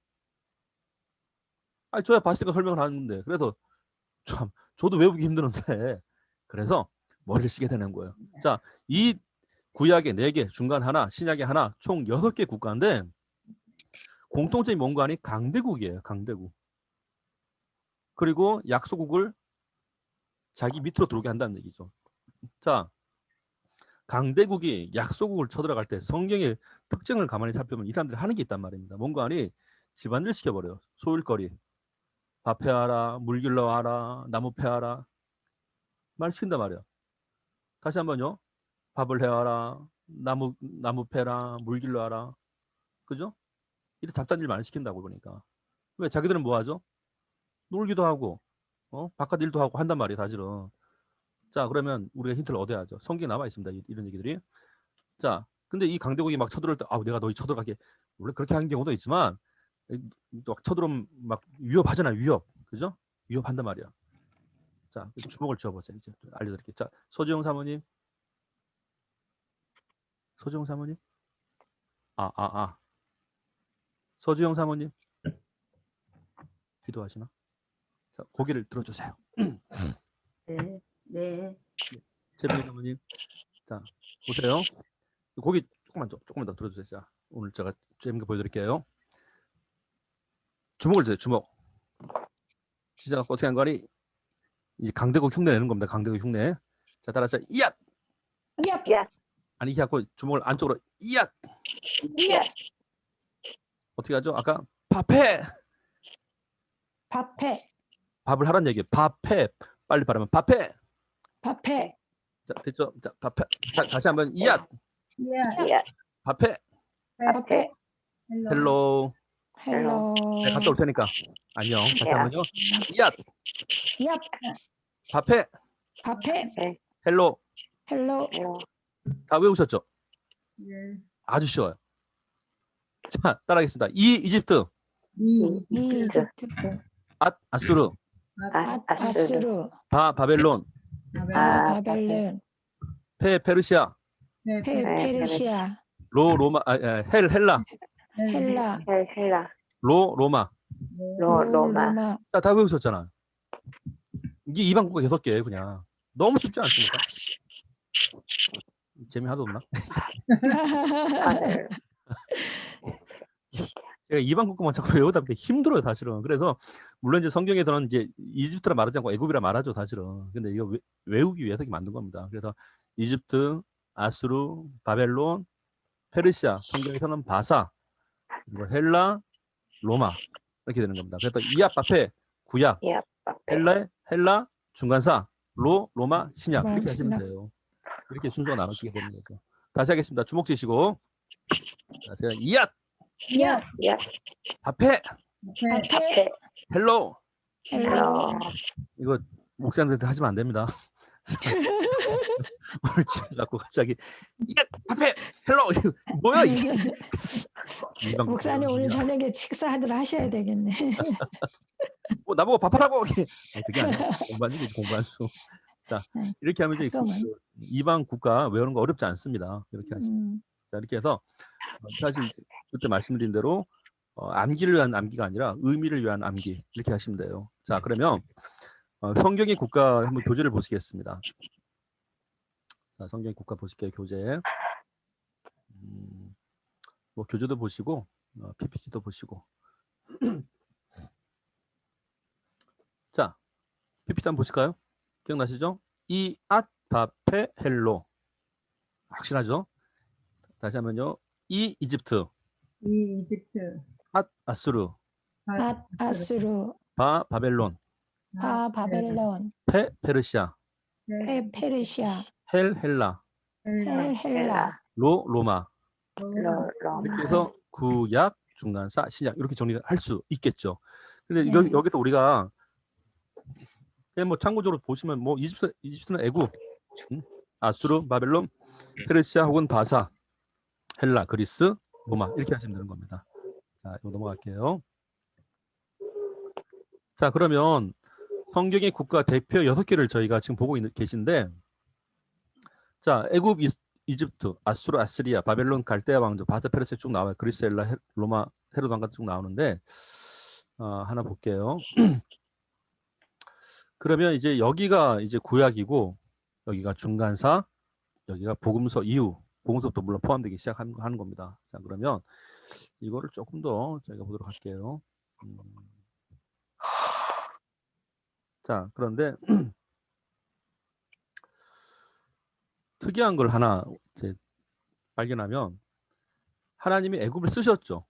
아니, 저야 봤으니까 설명을 하는데. 그래서 참 저도 외우기 힘드는데 그래서 머리를 쓰게 되는 거예요. 자, 이 구약의 4개, 중간 하나, 신약의 하나, 총 6개 국가인데 공통점이 뭔가 하니 강대국이에요. 강대국. 그리고 약소국을 자기 밑으로 들어오게 한다는 얘기죠. 자, 강대국이 약소국을 쳐들어갈 때 성경의 특징을 가만히 살펴보면 이 사람들이 하는 게 있단 말입니다. 뭔가 하니 집안일 시켜버려요. 소일거리. 밥 해와라, 물 길러와라, 나무 패와라. 말 시킨단 말이야. 다시 한번요. 밥을 해와라, 나무 패라, 물 길러와라. 그죠? 이렇게 잡다한 일 많이 시킨다고 보니까. 왜 자기들은 뭐 하죠? 놀기도 하고, 바깥 일도 하고 한단 말이에요, 사실은. 자, 그러면 우리가 힌트를 얻어야죠. 성경에 나와 있습니다. 이런 얘기들이. 자, 근데 이 강대국이 막 쳐들어올 때, 내가 너희 쳐들어가게. 원래 그렇게 하는 경우도 있지만, 또 쳐들어오면 막 위협하잖아요, 위협. 그죠? 위협한단 말이야. 자, 주목을 지어보세요. 이제 알려드릴게요. 자, 소지용 사모님. 소지용 사모님. 서주영 사모님. 기도하시나? 자, 고개를 들어주세요. 네, 네. 재빈이 사모님. 자, 보세요. 고개 조금만 더 들어주세요. 자, 오늘 제가 재밌게 보여드릴게요. 주목을 주세요. 주목. 시작 어떻게 한 거니? 이제 강대국 흉내 내는 겁니다. 강대국 흉내. 자, 따라서 이앗. 아니 이렇게 하고 주먹을 안쪽으로 이앗. 어떻게 하죠? 아까 밥해. 밥을 하라는 얘기예요. 밥해. 빨리 말하면 밥해. 자, 됐죠? 자, 밥해. 다시 한번 이앗. 밥해. 헬로. 네, 갔다 올 테니까. 안녕. 다시 한번요. 이앗. 밥해. 헬로. 다 외우셨죠? 예. 아주 쉬워요. 자, 따라하겠습니다. 이집트. 이집트. 아수르. 아수르. 바벨론. 바벨론, 페르시아. 페르시아, 로마. 헬라. 헬라. 로마. 로마. 자, 다 외우셨잖아. 이게 이방 국가 6개예요, 그냥. 너무 쉽지 않습니까? 재미 하나도 없나? 하늘. 제가 이방 국가만 자꾸 외우다 보니까 힘들어요, 사실은. 그래서 물론 이제 성경에서는 이제 이집트라 말하지 않고 애굽이라 말하죠, 사실은. 근데 이거 외우기 위해서 만든 겁니다. 그래서 이집트, 아수르, 바벨론, 페르시아, 성경에서는 바사, 그리고 헬라, 로마 이렇게 되는 겁니다. 그래서 이압 앞에 구약, 헬라, 중간사, 로마, 신약 이렇게 하시면 돼요. 이렇게 순서가 나눠지게 되는 거죠. 다시 하겠습니다. 주목 지시고. 다시 이압. 야, 앞에 앞에 앞에 헬로. 헬로. 이거 목사님한테 하시면 안 됩니다. 오늘 집에 갖고 갑자기 이게 앞에 헬로 이거 뭐야 이게. 목사님 오늘 저녁에 식사하들 하셔야 되겠네. 뭐 나보고 밥하라고. 그게 아니야. 공부하는 공부한수. 자 이렇게 하면 이제 가끔은. 이방 국가 외우는 거 어렵지 않습니다. 이렇게 하시면. 자, 이렇게 해서 사실 그때 말씀드린 대로 암기를 위한 암기가 아니라 의미를 위한 암기 이렇게 하시면 돼요. 자 그러면 성경의 국가 한번 교재를 보시겠습니다. 자, 성경의 국가 보실게요. 교재. 뭐 교재도 보시고 PPT도 보시고. 자 PPT 한번 보실까요? 기억나시죠? 이 앗바페 헬로 확실하죠? 다시 하면요. 이 이집트 이 이집트, 앗 아수르 아스루, 바 바벨론 바벨론, 페 페르시아 페르시아, 헬 헬라 헬라, 로 로마 로마. 이렇게 해서 구약 중간사 신약 이렇게 정리를 할 수 있겠죠. 근데 네. 여기서 우리가 그냥 뭐 참고적으로 보시면 뭐 이집트는 애굽, 아수르, 바벨론, 페르시아 혹은 바사, 헬라, 그리스, 로마 이렇게 하시면 되는 겁니다. 자, 이거 넘어갈게요. 자, 그러면 성경의 국가 대표 6개를 저희가 지금 보고 계신데, 자, 애굽, 이집트, 아수르, 아스리아, 바벨론, 갈대아 왕조, 바사, 페르시아 쭉 나와요. 그리스, 헬라, 로마, 헤로도 왕가 쭉 나오는데 하나 볼게요. 그러면 이제 여기가 이제 구약이고 여기가 중간사, 여기가 복음서 이후, 복음서부터 물론 포함되기 시작하는 겁니다. 자, 그러면 이거를 조금 더 저희가 보도록 할게요. 자, 그런데 특이한 걸 하나 이제 발견하면 하나님이 애굽을 쓰셨죠.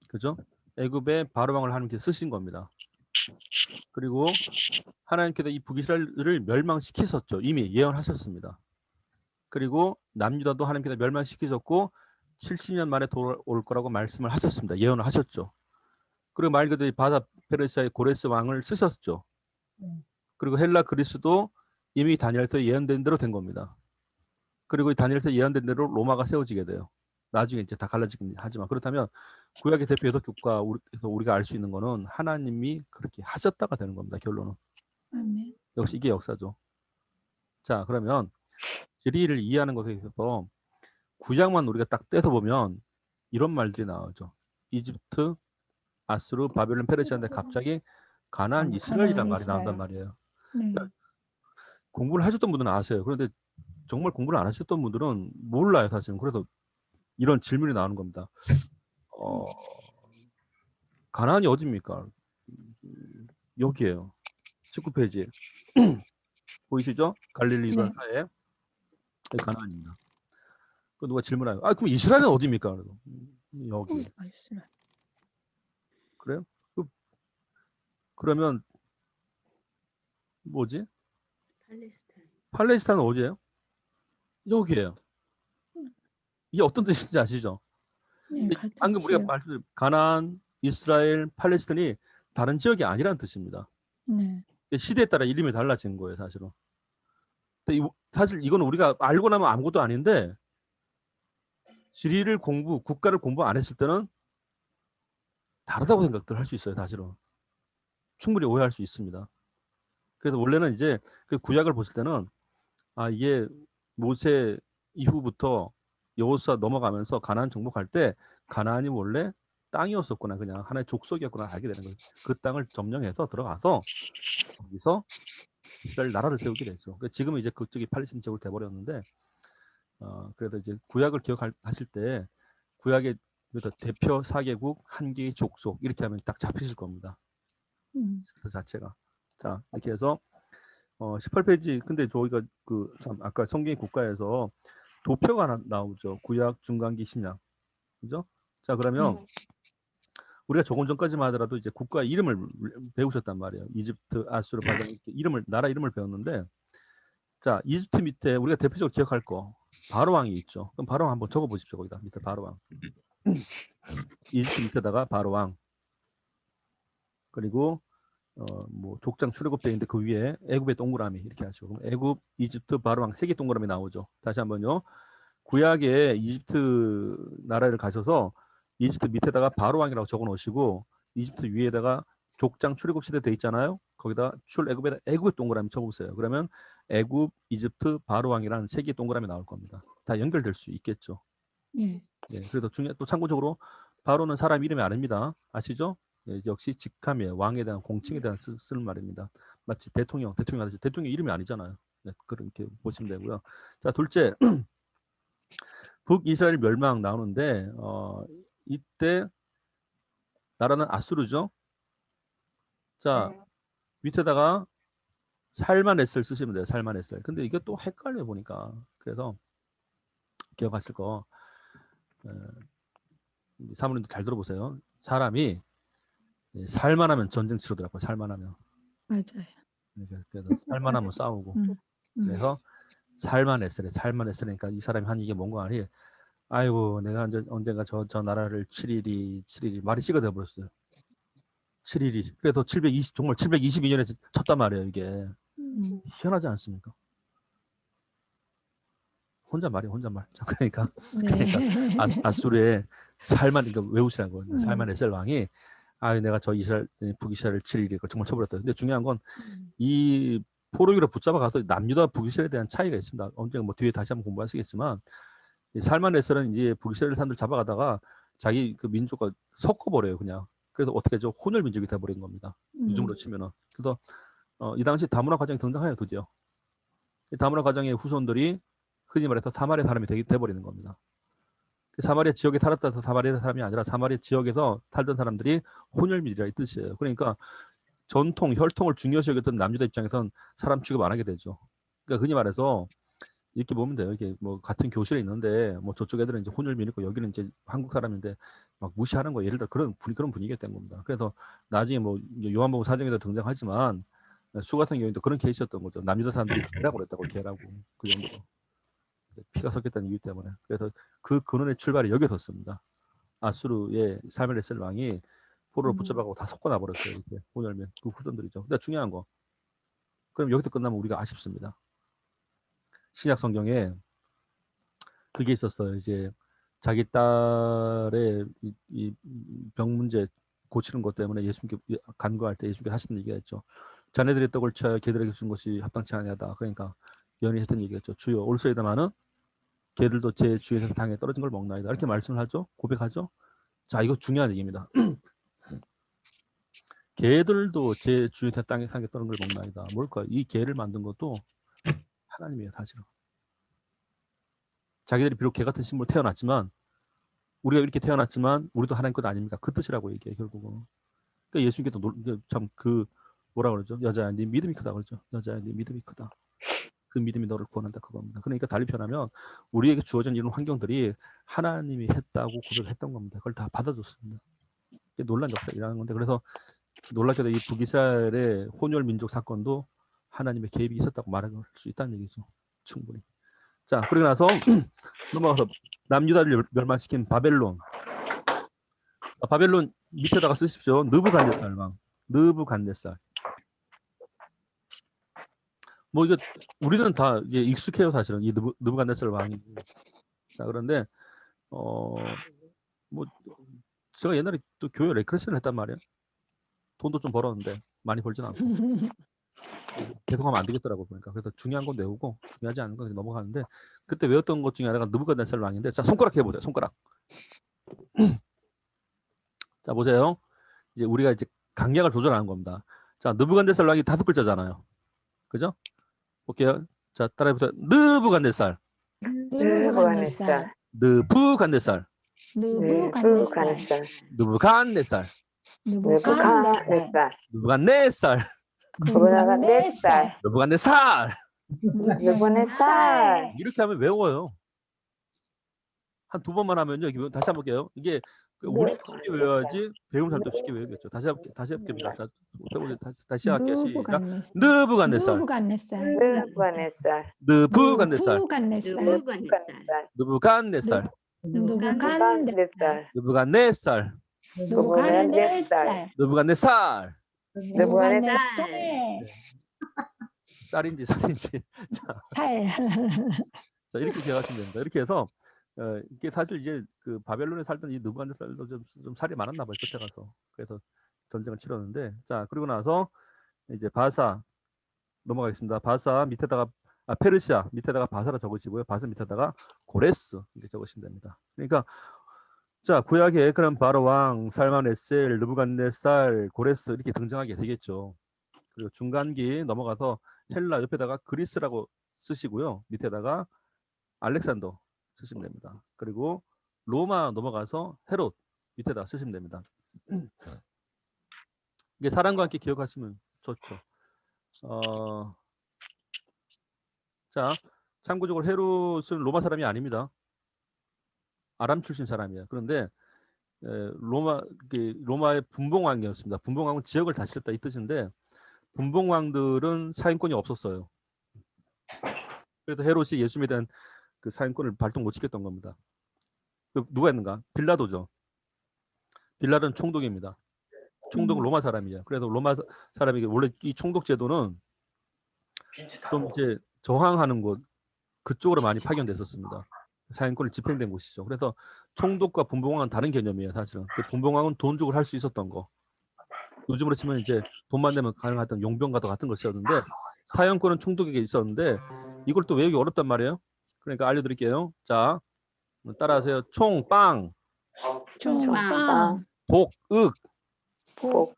그죠? 애굽에 바로왕을 하나님께 쓰신 겁니다. 그리고 하나님께서 이 북이스라엘을 멸망시키셨죠. 이미 예언하셨습니다. 그리고 남유다도 하나님께서 멸망시키셨고 70년 만에 돌아올 거라고 말씀을 하셨습니다. 예언을 하셨죠. 그리고 말 그대로 바사 페르시아의 고레스 왕을 쓰셨죠. 그리고 헬라 그리스도 이미 다니엘서 예언된 대로 된 겁니다. 그리고 다니엘서 예언된 대로 로마가 세워지게 돼요. 나중에 이제 다 갈라지긴 하지만 그렇다면 구약의 대표 6교과에서 우리가 알 수 있는 거는 하나님이 그렇게 하셨다가 되는 겁니다. 결론은. 아멘. 역시 이게 역사죠. 자, 그러면 진리를 이해하는 것에 있어서 구약만 우리가 딱 떼서 보면 이런 말들이 나오죠. 이집트, 아수르, 바벨론, 페르시아인데 갑자기 가나안, 이스라엘이라는 말이 나온단 말이에요. 공부를 하셨던 분들은 아세요. 그런데 정말 공부를 안 하셨던 분들은 몰라요, 사실은. 그래서 이런 질문이 나오는 겁니다. 가나안이 어디입니까? 여기에요. 19페이지. 보이시죠? 갈릴리 유다 사이에 여기 가나안입니다. 그 누가 질문해요. 아, 그럼 이스라엘은 어디입니까? 그래서 여기. 그래요? 그러면 뭐지? 팔레스타인은 어디예요? 여기에요. 이게 어떤 뜻인지 아시죠? 방금 우리가 말씀드린 가나안, 이스라엘, 팔레스타인이 다른 지역이 아니라는 뜻입니다. 시대에 따라 이름이 달라진 거예요, 사실은. 근데 사실 이건 우리가 알고 나면 아무것도 아닌데 지리를 국가를 공부 안 했을 때는 다르다고 생각들 할 수 있어요, 사실은. 충분히 오해할 수 있습니다. 그래서 원래는 이제 그 구약을 보실 때는 이게 모세 이후부터 여호수아 넘어가면서 가나안 정복할 때 가나안이 원래 땅이었었구나, 그냥 하나의 족속이었구나 알게 되는 거예요. 그 땅을 점령해서 들어가서 거기서 이스라엘 나라를 세우게 됐죠. 그러니까 지금은 이제 그쪽이 팔레스타인 지역으로 돼버렸는데 그래서 이제 구약을 기억하실 때 구약의 대표 4개국 한 개의 족속 이렇게 하면 딱 잡히실 겁니다. 그 자체가. 자, 이렇게 해서 18페이지. 근데 저희가 참 아까 성경의 국가에서 도표가 하나 나오죠. 구약, 중간기, 신약. 그죠? 자, 그러면 우리가 조금 전까지만 하더라도 이제 국가 이름을 배우셨단 말이에요. 이집트, 아수르, 바벨론 이름을 나라 이름을 배웠는데 자, 이집트 밑에 우리가 대표적으로 기억할 거 바로왕이 있죠. 그럼 바로왕 한번 적어 보십시오. 거기다 밑에 바로왕. 이집트 밑에다가 바로 왕. 그리고 뭐 족장 출애굽대인데 그 위에 애굽의 동그라미 이렇게 하시고 애굽, 이집트, 바로 왕 세 개 동그라미 나오죠. 다시 한번요. 구약에 이집트 나라를 가셔서 이집트 밑에다가 바로 왕이라고 적어 놓으시고 이집트 위에다가 족장 출애굽 시대 돼 있잖아요. 거기다 출애굽에다 애굽의 동그라미 쳐보세요. 그러면 애굽, 이집트, 바로 왕이란 세 개 동그라미 나올 겁니다. 다 연결될 수 있겠죠. 예. 예, 그래도 또 참고적으로 바로는 사람 이름이 아닙니다. 아시죠? 예, 역시 직함이에요. 왕에 대한 공칭에 대한 쓰는 말입니다. 마치 대통령 하듯이 대통령 이름이 아니잖아요. 네, 그렇게 보시면 되고요. 자, 둘째 북이스라엘 멸망 나오는데 이때 나라는 아수르죠. 자, 밑에다가 살만에셀 쓰시면 돼요. 살만에셀. 근데 이게 또 헷갈려 보니까. 그래서 기억하실 거 사모님도 잘 들어보세요. 사람이 살만하면 전쟁 치르더라고요. 살만하면. 맞아요. 그래서 살만하면 싸우고. 그래서 살만에셀이니까 이 사람이 한 이게 뭔가 아니. 아이고 내가 언젠가 저 나라를 7일이 말이 씨가 되어버렸어요. 7일이. 그래서 정말 722년에 쳤단 말이에요. 이게. 희한하지 않습니까? 혼잣말. 자, 그러니까 아수르의 그러니까 외우시라고. 살만에셀 왕이 내가 저 북이스라엘 7일이 정말 쳐버렸어요. 근데 중요한 건 이 포로기로 붙잡아 가서 남유다 북이스라엘에 대한 차이가 있습니다. 언젠가 뭐 뒤에 다시 한번 공부하시겠지만 살만에셀은 이제 북이스라엘 사람들 잡아가다가 자기 그 민족과 섞어버려요. 그냥. 그래서 어떻게 하죠? 혼혈 민족이 돼버린 겁니다. 요즘으로 치면은. 그래서 이 당시 다문화 가정이 등장해요. 드디어. 이 다문화 가정의 후손들이 흔히 말해서 사마리아 사람이 돼버리는 겁니다. 사마리아 지역에 살았다 해서 사마리아 사람이 아니라 사마리아 지역에서 살던 사람들이 혼혈민이라 이 뜻이에요. 그러니까 전통, 혈통을 중요시 여겼던 남유다 입장에선 사람 취급 안 하게 되죠. 그러니까 흔히 말해서 이렇게 보면 돼요. 이게 뭐 같은 교실에 있는데 뭐 저쪽 애들은 이제 혼혈민이고 여기는 이제 한국 사람인데 막 무시하는 거 예를 들어 그런 분위기가 된 겁니다. 그래서 나중에 뭐 요한복음 사정에도 등장하지만 수 같은 경우에도 그런 케이스였던 거죠. 남유다 사람들이 개라고 그랬다고 개라고 그 정도로 피가 섞였다는 이유 때문에. 그래서 그 근원의 출발이 여기서였습니다. 아수르의 살만에셀 왕이 포로를 붙잡아가고 다 섞어놔 버렸어요. 이렇게 혼혈민 그 후손들이죠. 근데 중요한 거. 그럼 여기서 끝나면 우리가 아쉽습니다. 신약 성경에 그게 있었어요. 이제 자기 딸의 이 병 문제 고치는 것 때문에 예수님께 간구할 때 예수님께 하시는 얘기가 있죠. 자네들의 떡을 취하여 개들에게 준 것이 합당치 아니하다. 그러니까 연이 했던 얘기겠죠. 주여 올소이다마는 개들도 제 주인의 땅에 떨어진 걸 먹나이다. 이렇게 말씀을 하죠. 고백하죠. 자, 이거 중요한 얘기입니다. 개들도 제 주인의 땅에 떨어진 걸 먹나이다. 뭘까요? 이 개를 만든 것도 하나님이에요. 사실은. 자기들이 비록 개 같은 식물로 태어났지만 우리가 이렇게 태어났지만 우리도 하나님 것 아닙니까? 그 뜻이라고 얘기해 결국은. 그러니까 예수님께도 참 그 뭐라 그러죠? 여자야 네 믿음이 크다 그러죠. 여자야 네 믿음이 크다. 그 믿음이 너를 구원한다 그겁니다. 그러니까 달리 표현하면 우리에게 주어진 이런 환경들이 하나님이 했다고 고백했던 겁니다. 그걸 다 받아줬습니다. 이게 놀란 역사라는 건데 그래서 놀랍게도 이 북이스라엘의 혼혈 민족 사건도 하나님의 개입이 있었다고 말할 수 있다는 얘기죠. 충분히. 자, 그러고 나서 넘어가서 남유다를 멸망시킨 바벨론. 바벨론 밑에다가 쓰십시오. 느부갓네살 왕. 느부갓네살. 뭐 이거 우리는 다 이게 익숙해요 사실은 이 느부갓네살 왕이. 자, 그런데 뭐 제가 옛날에 또 교회 레크레스를 했단 말이에요. 돈도 좀 벌었는데 많이 벌진 않고 계속하면 안 되겠더라고 보니까. 그래서 중요한 건 외우고 중요하지 않은 건 넘어가는데 그때 외웠던 것 중에 하나가 느부갓네살 왕인데 자 손가락 해보세요. 손가락. 자 보세요. 이제 우리가 이제 강약을 조절하는 겁니다. 자 느부갓네살 왕이 5글자잖아요. 그죠? 볼게요. 자 따라해보세요. 느부갓네살. 느부갓네살. 느부갓네살. 느부갓네살. 느부갓네살. 느부갓네살. 느부갓네살. 느부갓네살. 느부갓네살. 느부갓네살. 이렇게 하면 외워요. 한 2번만 하면요. 다시 한번 볼게요. 이게 우리 쉽게 외워야지 배운 사람도 쉽게 외우겠죠. 다시 해볼게요. 자, 다시 시작할게요. 시작. 느부갓네살. 느부갓네살. 느부갓네살. 느부갓네살. 느부갓네살. 느부갓네살. 느부갓네살. 누부갓네살, 느부갓네살, 누부갓네살, 느부갓네살. 누부갓네살, 쌀인지 살인지. 살. 자, 이렇게 기억하시면 됩니다. 이렇게 해서 이게 사실 이제 그 바벨론에 살던 이 느부갓네살도 좀 살이 많았나 봐요. 끝에 가서. 그래서 전쟁을 치렀는데, 자, 그리고 나서 이제 바사 넘어가겠습니다. 바사 밑에다가 페르시아 밑에다가 바사라 적으시고요. 바사 밑에다가 고레스 이렇게 적으시면 됩니다. 그러니까 자, 구약에 그럼 바로 왕, 살만에셀, 느부갓네살, 고레스 이렇게 등장하게 되겠죠. 그리고 중간기 넘어가서 헬라 옆에다가 그리스라고 쓰시고요. 밑에다가 알렉산더 쓰시면 됩니다. 그리고 로마 넘어가서 헤롯 밑에다 쓰시면 됩니다. 이게 사람과 함께 기억하시면 좋죠. 자, 참고적으로 헤롯은 로마 사람이 아닙니다. 아람 출신 사람이에요. 그런데 로마의 분봉왕이었습니다. 분봉왕은 지역을 다스렸다 이 뜻인데 분봉왕들은 사행권이 없었어요. 그래서 헤롯이 예수님에 대한 그 사행권을 발동 못 시켰던 겁니다. 누가 했는가? 빌라도죠. 빌라도는 총독입니다. 총독은 로마 사람이에요. 그래서 로마 사람이 원래 이 총독 제도는 좀 이제 저항하는 곳 그쪽으로 많이 파견됐었습니다. 사행권을 집행된 곳이죠. 그래서 총독과 분봉왕은 다른 개념이에요. 사실은 그 분봉왕은 돈 주고 할 수 있었던 거. 요즘으로 치면 이제 돈만 내면 가능했던 용병과도 같은 것이었는데 사형권은 총독에게 있었는데 이걸 또 외우기 어렵단 말이에요. 그러니까 알려드릴게요. 자, 따라하세요. 총빵, 총빵, 독, 복읍,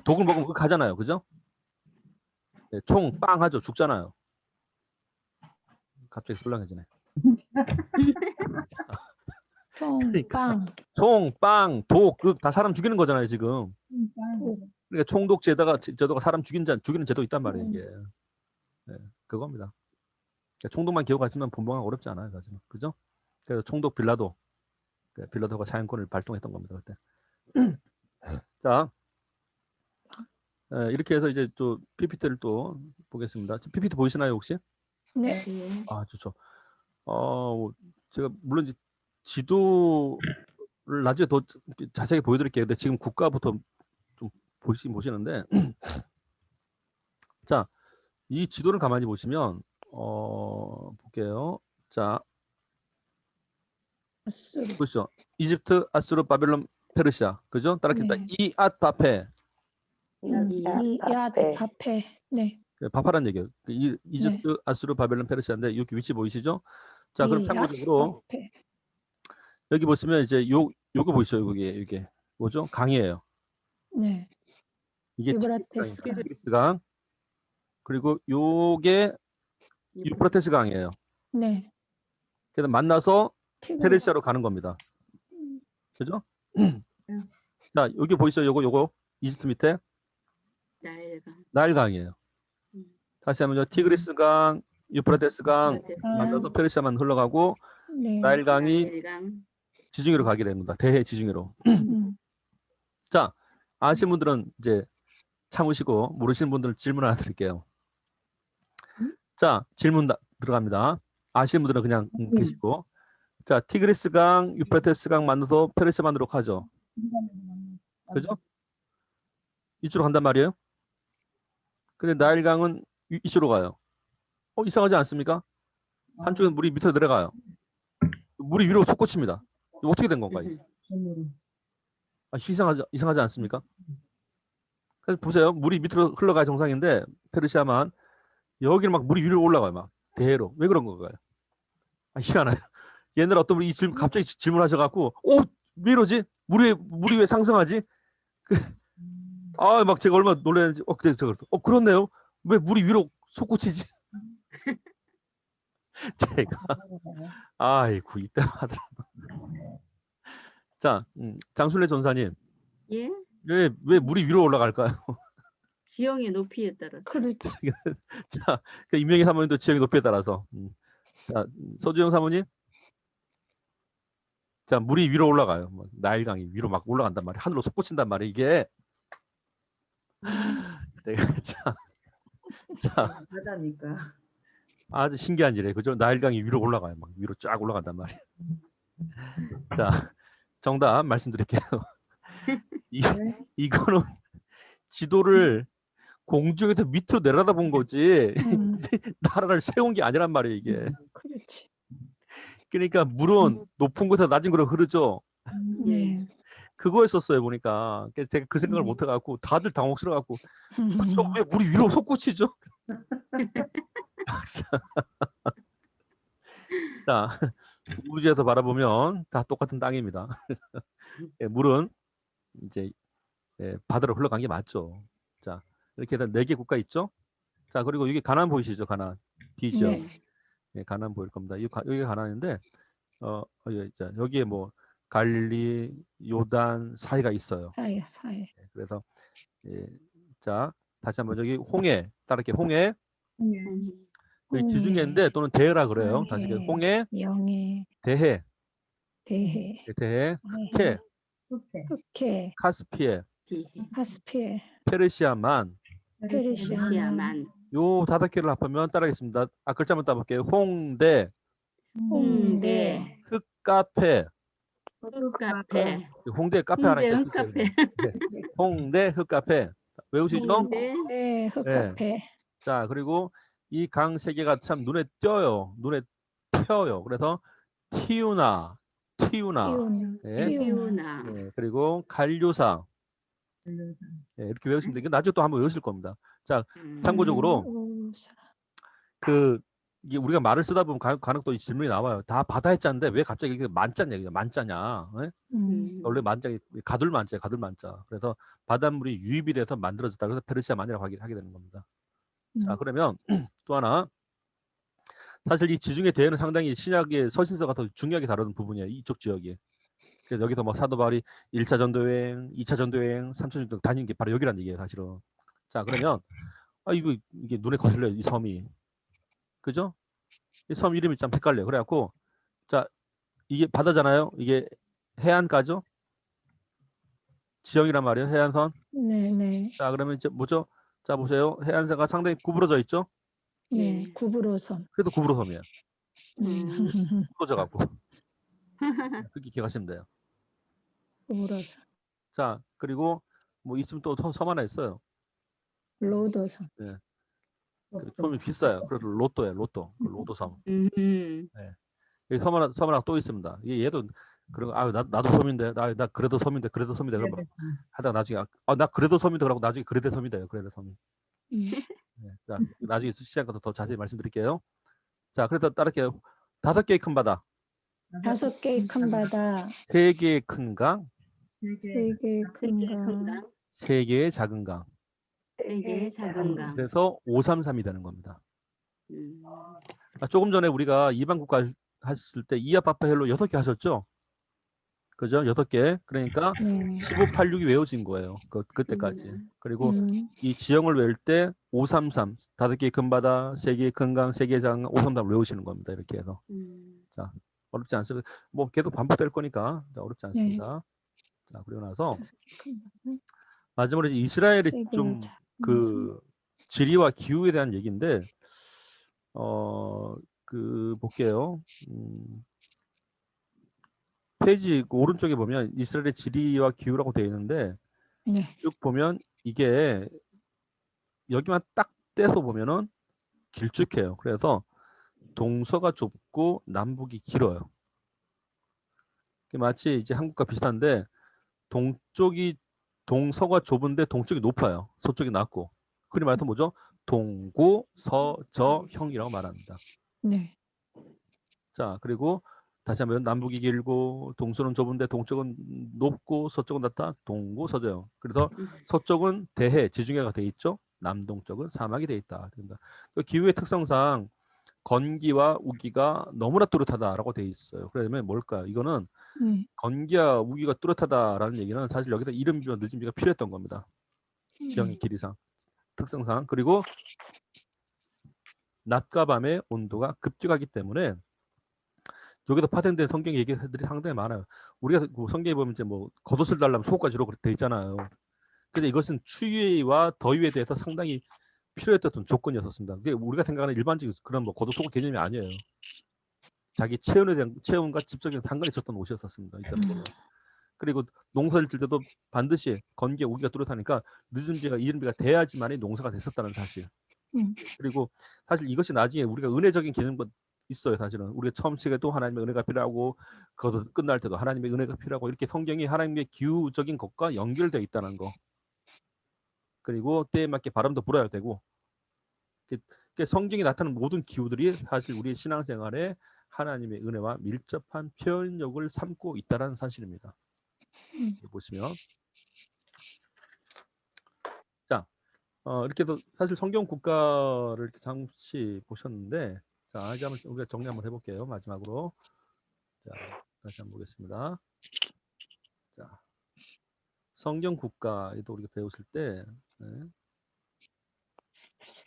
독을 먹으면 하잖아요. 그죠? 네, 총빵 하죠. 죽잖아요. 갑자기 술렁해지네. 총빵, 총빵, 독, 다 사람 죽이는 거잖아요. 지금. 그러니까 총독 제도가 사람 죽이는 제도 있단 말이에요. 이게. 네, 그겁니다. 그러니까 총독만 기억하시면 분봉하기 어렵지 않아요. 사실은. 그죠? 그래서 총독 빌라도가 사형권을 발동했던 겁니다. 그때. 자, 이렇게 해서 이제 또 PPT를 또 보겠습니다. PPT 보이시나요 혹시? 네, 아, 좋죠. 제가 물론 이제 지도를 나중에 더 자세히 보여드릴게요. 근데 지금 국가부터 좀 보시는데, 자, 이 지도를 가만히 보시면 볼게요. 자, 아수르, 보시죠. 이집트, 아수르, 바벨론, 페르시아, 그죠? 따라합니다. 네. 이앗바페. 이앗바페, 네, 바파란 얘기예요. 이집트, 아수르, 바벨론, 페르시아인데 여기 위치 보이시죠? 자, 그럼 참고적으로 이앗바페, 여기 보시면 이제 요거 보이시죠? 이게 뭐죠? 강이에요. 네, 이게 유브라테스 강. 티그리스 강. 그리고 요게 유프라테스 강이에요. 네, 그래서 만나서 티그리스. 페르시아로 가는 겁니다. 그죠? 자, 여기 보이시죠? 요거 이집트 밑에 나일강이에요. 다시 한번요. 티그리스 강, 유프라테스 강 만나서 페르시아만 흘러가고 네. 나일강이 지중해로 가게 됩니다. 대해 지중해로. 자, 아시는 분들은 이제 참으시고 모르시는 분들은 질문 하나 드릴게요. 자, 질문 들어갑니다. 아시는 분들은 그냥 계시고. 자, 티그리스 강, 유프라테스 강 만나서 페르시아만으로 가죠. 그죠? 이쪽으로 간단 말이에요. 근데 나일강은 이쪽으로 가요. 이상하지 않습니까? 한쪽은 물이 밑으로 내려가요. 물이 위로 솟구칩니다. 어떻게 된 건가요? 이상하지 않습니까? 그래서 보세요. 물이 밑으로 흘러가야 정상인데 페르시아만 여기는 막 물이 위로 올라가요. 막 대해로. 왜 그런 건가요? 희한해요. 옛날에 어떤 분이 갑자기 질문하셔갖고 왜 이러지? 물이 왜 상승하지? 막 제가 얼마나 놀랐는지 그렇네요. 왜 물이 위로 솟구치지? 제가 아이고 이때 하더라고요. 자, 장순례 전사님. 예? 왜 물이 위로 올라갈까요? 지형의 높이에 따라서. 그렇지. 자, 임명희 사모님도 지형의 높이에 따라서. 자, 서주영 사모님. 자, 물이 위로 올라가요. 나일강이 위로 막 올라간단 말이에요. 하늘로 솟구친단 말이에요. 이게. 자, 바다니까. 아주 신기한 일이에요. 그죠? 나일강이 위로 올라가요. 막 위로 쫙 올라간단 말이에요. 자, 정답 말씀드릴게요. 이거는 지도를 공중에서 밑으로 내려다본 거지 나라를 세운 게 아니란 말이에요, 이게. 그렇지. 그러니까 물은 높은 곳에서 낮은 곳으로 흐르죠. 네. 그거였었어요, 보니까. 제가 그 생각을 못 해갖고 다들 당혹스러워갖고 그쵸, 왜 물이 위로 솟구치죠? 자, 우주에서 바라보면 다 똑같은 땅입니다. 예, 물은 이제 바다로 흘러간 게 맞죠. 자, 이렇게 해서 4개 국가 있죠. 자, 그리고 여기 가나안 보이시죠? 가나안 D지역. 네. 예, 가나안 보일 겁니다. 여기가 가나안인데 자, 여기에 뭐 갈릴리, 요단 사이가 있어요. 사이. 예, 그래서 자, 다시 한번 여기 홍해 따를게. 홍해 여기 지중해인데 또는 대해라 그래요. 다시 홍해, 영해, 대해, 대해, 흑해, 흑해, 카스피해, 카스피해, 페르시아만. 페르시아만, 요 5개를 합하면 따라하겠습니다. 글자만 따볼게요. 홍대, 홍대, 흑카페. 흑카페. 홍대 카페 하나 홍대 있죠. 흑카페. 홍대 흑카페. 외우시죠? 홍대. 네, 흑카페. 자, 그리고 이 강 3개가 참 눈에 띄어요. 눈에 튀어요. 그래서 티우나. 예. 티우나. 예, 그리고 갈류사. 예, 이렇게 외우시면 되겠 나중에 또 한번 외우실 겁니다. 자, 참고적으로 이게 우리가 말을 쓰다 보면 간혹 또 질문이 나와요. 다 바다의 자인데 왜 갑자기 이게 만자냐, 만자냐? 예? 원래 만자 가둘만자예요, 가둘만자. 그래서 바닷물이 유입이 돼서 만들어졌다. 그래서 페르시아만이라고 하게 되는 겁니다. 자, 그러면 또 하나. 사실 이 지중해 대해는 상당히 신약의 서신서가 더 중요하게 다루는 부분이에요. 이쪽 지역이. 그래서 여기서 뭐 사도 바울이 1차 전도여행, 2차 전도여행, 3차 전도여행 다닌 게 바로 여기란 얘기예요, 사실은. 자, 그러면 이게 눈에 거슬려요, 이 섬이. 그죠? 이 섬 이름이 참 헷갈려요. 그래갖고 자, 이게 바다잖아요. 이게 해안가죠? 지형이란 말이에요. 해안선. 네. 자, 그러면 이제 뭐죠? 자, 보세요. 해안선가 상당히 구부러져 있죠? 네, 구부로섬. 그래도 구부러섬이에요. 구부러져 갖고. 그렇게 기억하시면 돼요. 구부로섬. 자, 그리고 뭐 있으면 또 섬 하나 있어요. 로도섬. 네. 그 섬이 비싸요. 그래서 로또예요, 로또. 그 로도섬. 여기 섬 하나 또 있습니다. 얘도 그리고 나도 섬인데 나 그래도 섬인데 그러면 하다가 나중에 나 그래도 섬인데 그러고 나중에 그래도 섬이다요. 그래도 섬이. 네, 자, 나중에 시간 가서 더 자세히 말씀드릴게요. 자, 그래서 따를게요. 5개의 큰 바다. 5개의 큰 바다. 3개의 큰 강. 3개의 큰 강. 3개의 작은 강. 4개의 작은 강. 그래서 533이 되는 겁니다. 조금 전에 우리가 이방 국가 하셨을 때 이아파파헬로 6개 하셨죠? 그죠? 6개. 그러니까 15, 86이 외워진 거예요. 그때까지. 그리고 이 지형을 외울 때 533, 5개의 큰 바다, 3개의 큰 강, 3개의 작은 강, 533을 외우시는 겁니다. 이렇게 해서. 자, 어렵지 않습니다. 뭐 계속 반복될 거니까 어렵지 않습니다. 자, 그리고 나서 마지막으로 이스라엘이 좀 그 지리와 기후에 대한 얘기인데 볼게요. 페이지 오른쪽에 보면 이스라엘의 지리와 기후라고 되어 있는데 쭉 보면 이게 여기만 딱 떼서 보면은 길쭉해요. 그래서 동서가 좁고 남북이 길어요. 마치 이제 한국과 비슷한데 동서가 좁은데 동쪽이 높아요. 서쪽이 낮고. 그리 말해서 뭐죠? 동고서저형이라고 말합니다. 네. 자, 그리고 다시 한번 남북이 길고 동서는 좁은데 동쪽은 높고 서쪽은 낮다. 동고서저형. 그래서 서쪽은 대해, 지중해가 돼 있죠. 남동쪽은 사막이 돼 있다. 그 기후의 특성상 건기와 우기가 너무나 뚜렷하다라고 돼 있어요. 그러면 뭘까요? 이거는 건기와 우기가 뚜렷하다라는 얘기는 사실 여기서 이른비와 늦은비가 필요했던 겁니다. 지형의 길이상, 특성상. 그리고 낮과 밤의 온도가 급격하기 때문에 여기서 파생된 성경 얘기들이 상당히 많아요. 우리가 성경에 보면 이제 뭐 겉옷을 달라면 속옷까지로 돼 있잖아요. 근데 이것은 추위와 더위에 대해서 상당히 필요했던 조건이었습니다. 그게 우리가 생각하는 일반적인 그런 뭐 겉옷 속옷 개념이 아니에요. 자기 체온과 직접적인 상관이 있었던 옷이었습니다. 그리고 농사를 질 때도 반드시 건기에 우기가 뚜렷하니까 늦은 비가 이른 비가 돼야지만이 농사가 됐었다는 사실. 그리고 사실 이것이 나중에 우리가 은혜적인 개념도 있어요. 사실은 우리가 처음 시작에도 하나님의 은혜가 필요하고 거기서 끝날 때도 하나님의 은혜가 필요하고 이렇게 성경이 하나님의 기후적인 것과 연결되어 있다는 거. 그리고 때에 맞게 바람도 불어야 되고 성경이 나타나는 모든 기후들이 사실 우리의 신앙생활에 하나님의 은혜와 밀접한 표현력을 삼고 있다는 사실입니다. 보시면 자 이렇게 해서 사실 성경 국가를 이렇게 잠시 보셨는데 자 이제 한번 우리가 정리 한번 해볼게요. 마지막으로 자 다시 한번 보겠습니다. 자 성경 국가에도 우리가 배우실 때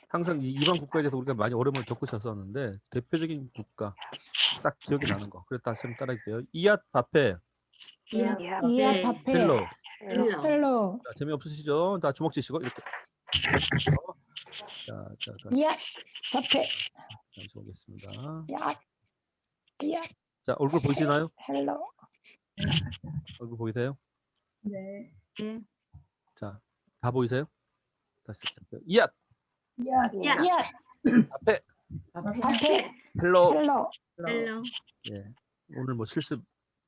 항상 이 이방 국가에 대해서 우리가 많이 어려움을 겪으셨었는데 대표적인 국가 딱 기억이 나는 거. 그래서 다시 한번 따라할게요. 이앗 바페 헬로. 자, 재미없으시죠? 다 주먹 쥐시고 이렇게. 자, 이앗 바페 잠시 보겠습니다. 이앗 자, 얼굴 보이시나요? 헬로 얼굴 보이세요? 네. 자, 다 보이세요? 다시 이앗 이앗 바페 바페 헬로. 헬로. 예. 오늘 뭐 실습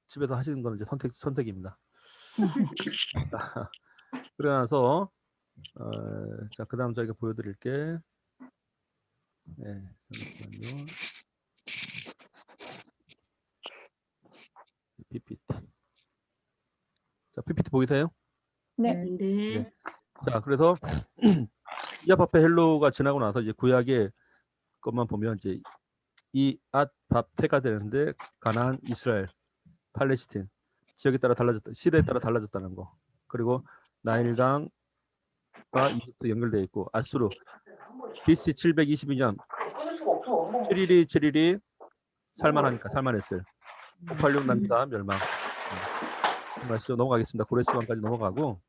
집에서 하시는 거는 이제 선택입니다. 자, 그러고 나서 자, 그다음 저희가 보여드릴게. 네, 잠시만요. PPT. 자, PPT 보이세요? 네. 네. 자, 그래서 이앗 바페 헬로가 지나고 나서 이제 구약의 것만 보면 이제 이앗 바페가 되는데 가나안, 이스라엘, 팔레스틴 지역에 따라 달라졌다, 시대에 따라 달라졌다는 거. 그리고 나일강과 이집트 연결되어 있고 아수르 BC 722년 7일이 살만했을 586 남유다 멸망. 말씀 넘어가겠습니다. 고레스왕까지 넘어가고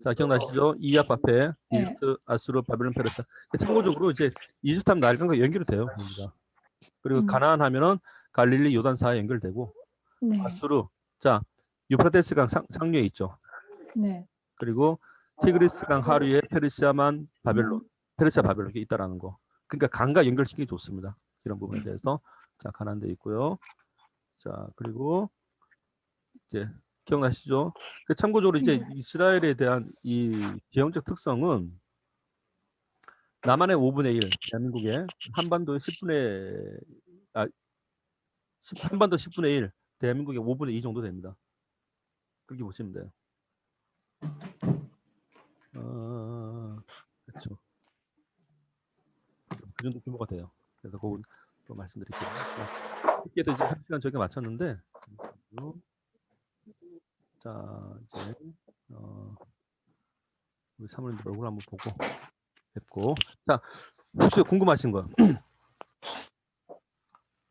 자 기억나시죠? 이앗 바페 이집트 아수르 바벨론 페르시아. 참고적으로 이제 이집트 하면 나일강과 연결이 돼요. 그리고 가나안 하면은 갈릴리 요단사에 연결되고 네. 아수르 자 유프라테스강 상류에 있죠. 네. 그리고 티그리스강 하류에 페르시아 바벨론 이렇게 있다라는 거. 그러니까 강과 연결시키기 좋습니다. 이런 부분에 대해서 자 가나안도 있고요. 자 그리고 이제 기억나시죠? 참고적으로 이제 이스라엘에 대한 이 지형적 특성은 남한의 5분의 1, 대한민국의 한반도의 10분의 1, 대한민국의 5분의 2 정도 됩니다. 그렇게 보시면 돼요. 그렇죠. 그 정도 규모가 돼요. 그래서 그건 또 말씀드릴게요. 이렇게 해서 지금 1시간 저게 맞췄는데 자 이제 우리 사모님들 얼굴 한번 보고 뵙고 자 혹시 궁금하신 거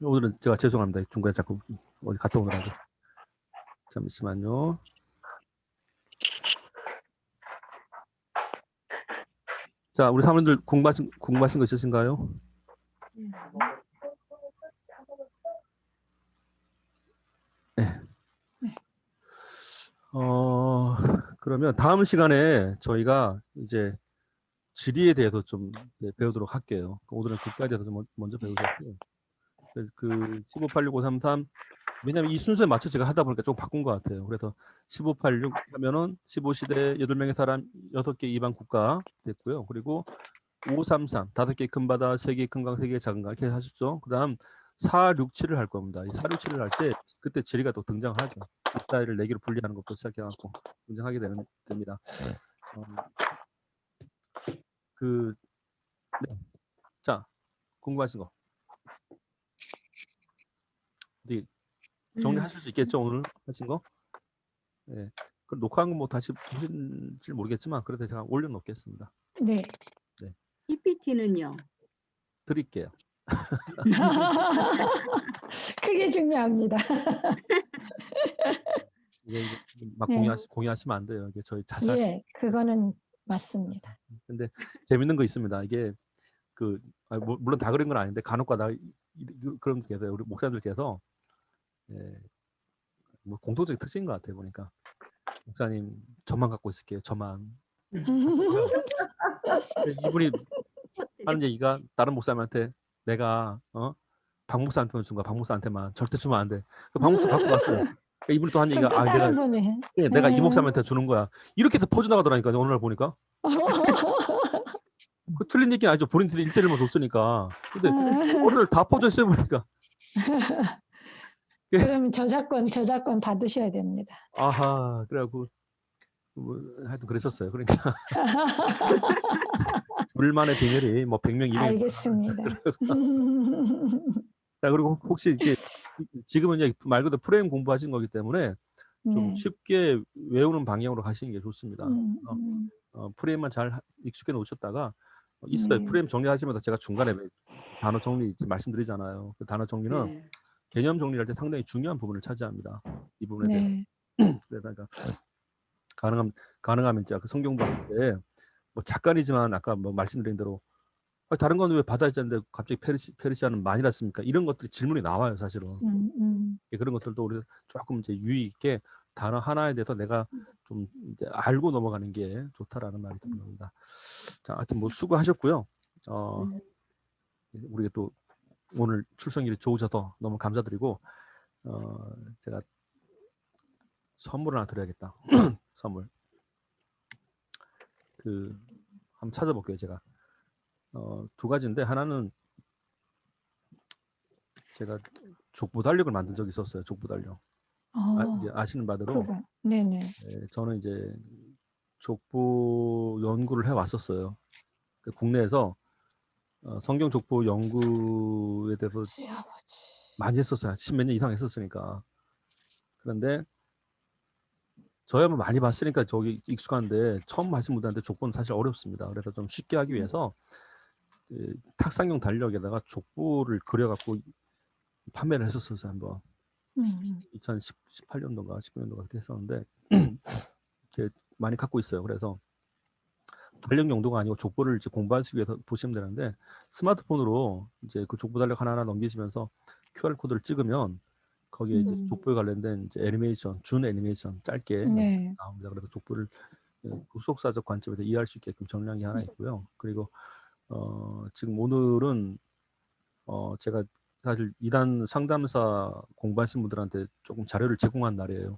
오늘은 제가 죄송합니다. 중간에 자꾸 어디 갔다 오느라고 잠시만요. 자 우리 사모님들 궁금하신 거 있으신가요? 네. 그러면 다음 시간에 저희가 이제 지리에 대해서 좀 배우도록 할게요. 오늘은 국가에 대해서 좀 먼저 배우셨고요. 그 1586533 왜냐하면 이 순서에 맞춰 제가 하다 보니까 좀 바꾼 것 같아요. 그래서 1586 하면은 15시대 8명의 사람 6개 이방 국가 됐고요. 그리고 533 5개 큰 바다 3개 큰 강 3개 작은 강 이렇게 하셨죠. 그 다음 467을 할 겁니다. 이 467을 할 때 그때 지리가 또 등장하죠. 이스라엘을 4개로 분리하는 것부터 시작해갖고 등장하게 됩니다. 자 궁금하신 거 어디 정리하실 수 있겠죠? 오늘 하신 거? 네. 그 녹화한 거 뭐 다시 보실지 모르겠지만 그래도 제가 올려놓겠습니다. 네. 네. PPT는요? 드릴게요. 그게 중요합니다. 이게 막 네. 공유하시면 안 돼요. 이게 저희 자살. 예, 그거는 맞습니다. 근데 재밌는 거 있습니다. 이게 물론 다 그런 건 아닌데 간혹가다 그런 게 우리 목사님들께서 예, 뭐 공통적인 특징인 것 같아요. 보니까 목사님 저만 갖고 있을게요. 저만. 이분이 하는 얘기가 다른 목사님한테 내가 박 목사한테만 준 거야. 박 목사한테만 절대 주면 안 돼. 박 목사 갖고 갔어요. 그러니까 이분이 또 한 얘기가 또 다른 분이. 내가 이 목사님한테 주는 거야. 이렇게 해서 퍼져나가더라니까요. 오늘 날 보니까. 그 틀린 얘기는 아니죠. 본인들이 1대1만 줬으니까. 근데 오늘 다 퍼져 있어요 보니까. 그럼 저작권 받으셔야 됩니다. 아하, 그래갖고 뭐, 하여튼 그랬었어요. 그러니까 둘만의 비밀이 뭐 100명, 200명. 알겠습니다. 자, 그리고 혹시 이게 지금은 이제 말 그대로 프레임 공부하신 거기 때문에 좀 네. 쉽게 외우는 방향으로 가시는 게 좋습니다. 음. 프레임만 잘 익숙해 놓으셨다가 있어요. 네. 프레임 정리하시면서 제가 중간에 단어 정리 말씀드리잖아요. 그 단어 정리는 네. 개념 정리할 때 상당히 중요한 부분을 차지합니다. 이 부분에 대해서. 네. 그러니까 가능하면 제가 그 성경 봤을 때 뭐 작가이지만 아까 뭐 말씀드린 대로 다른 건 왜 바다있는데 갑자기 페르시아는 만이랐습니까? 이런 것들이 질문이 나와요, 사실은. 그런 것들도 우리 조금 이제 유의 있게 단어 하나에 대해서 내가 좀 이제 알고 넘어가는 게 좋다라는 말이 듭니다. 자, 하여튼 뭐 수고하셨고요. 우리가 또 오늘 출석일이 좋으셔서 너무 감사드리고 제가 선물 하나 드려야겠다. 선물. 한번 찾아볼게요, 제가. 두 가지인데 하나는 제가 족보 달력을 만든 적이 있었어요. 족보 달력. 이제 아시는 바대로 네네. 저는 이제 족보 연구를 해 왔었어요. 국내에서 성경 족보 연구에 대해서 많이 했었어요. 10몇 년 이상 했었으니까. 그런데 저야만 많이 봤으니까 저기 익숙한데 처음 하신 분들한테 족보는 사실 어렵습니다. 그래서 좀 쉽게 하기 위해서 탁상용 달력에다가 족보를 그려갖고 판매를 했었어요. 한번 2018년도인가 19년도가 그때 했었는데 이렇게 많이 갖고 있어요. 그래서 달력 용도가 아니고 족보를 이제 공부하시기 위해서 보시면 되는데 스마트폰으로 이제 그 족보 달력 하나하나 넘기시면서 QR 코드를 찍으면 거기에 이제 족보에 관련된 이제 애니메이션, 준 애니메이션 짧게 나옵니다. 그래서 족보를 후속사적 관점에서 이해할 수 있게끔 정리한 게 하나 있고요. 그리고 지금 오늘은 제가 사실 2단 상담사 공부하신 분들한테 조금 자료를 제공한 날이에요.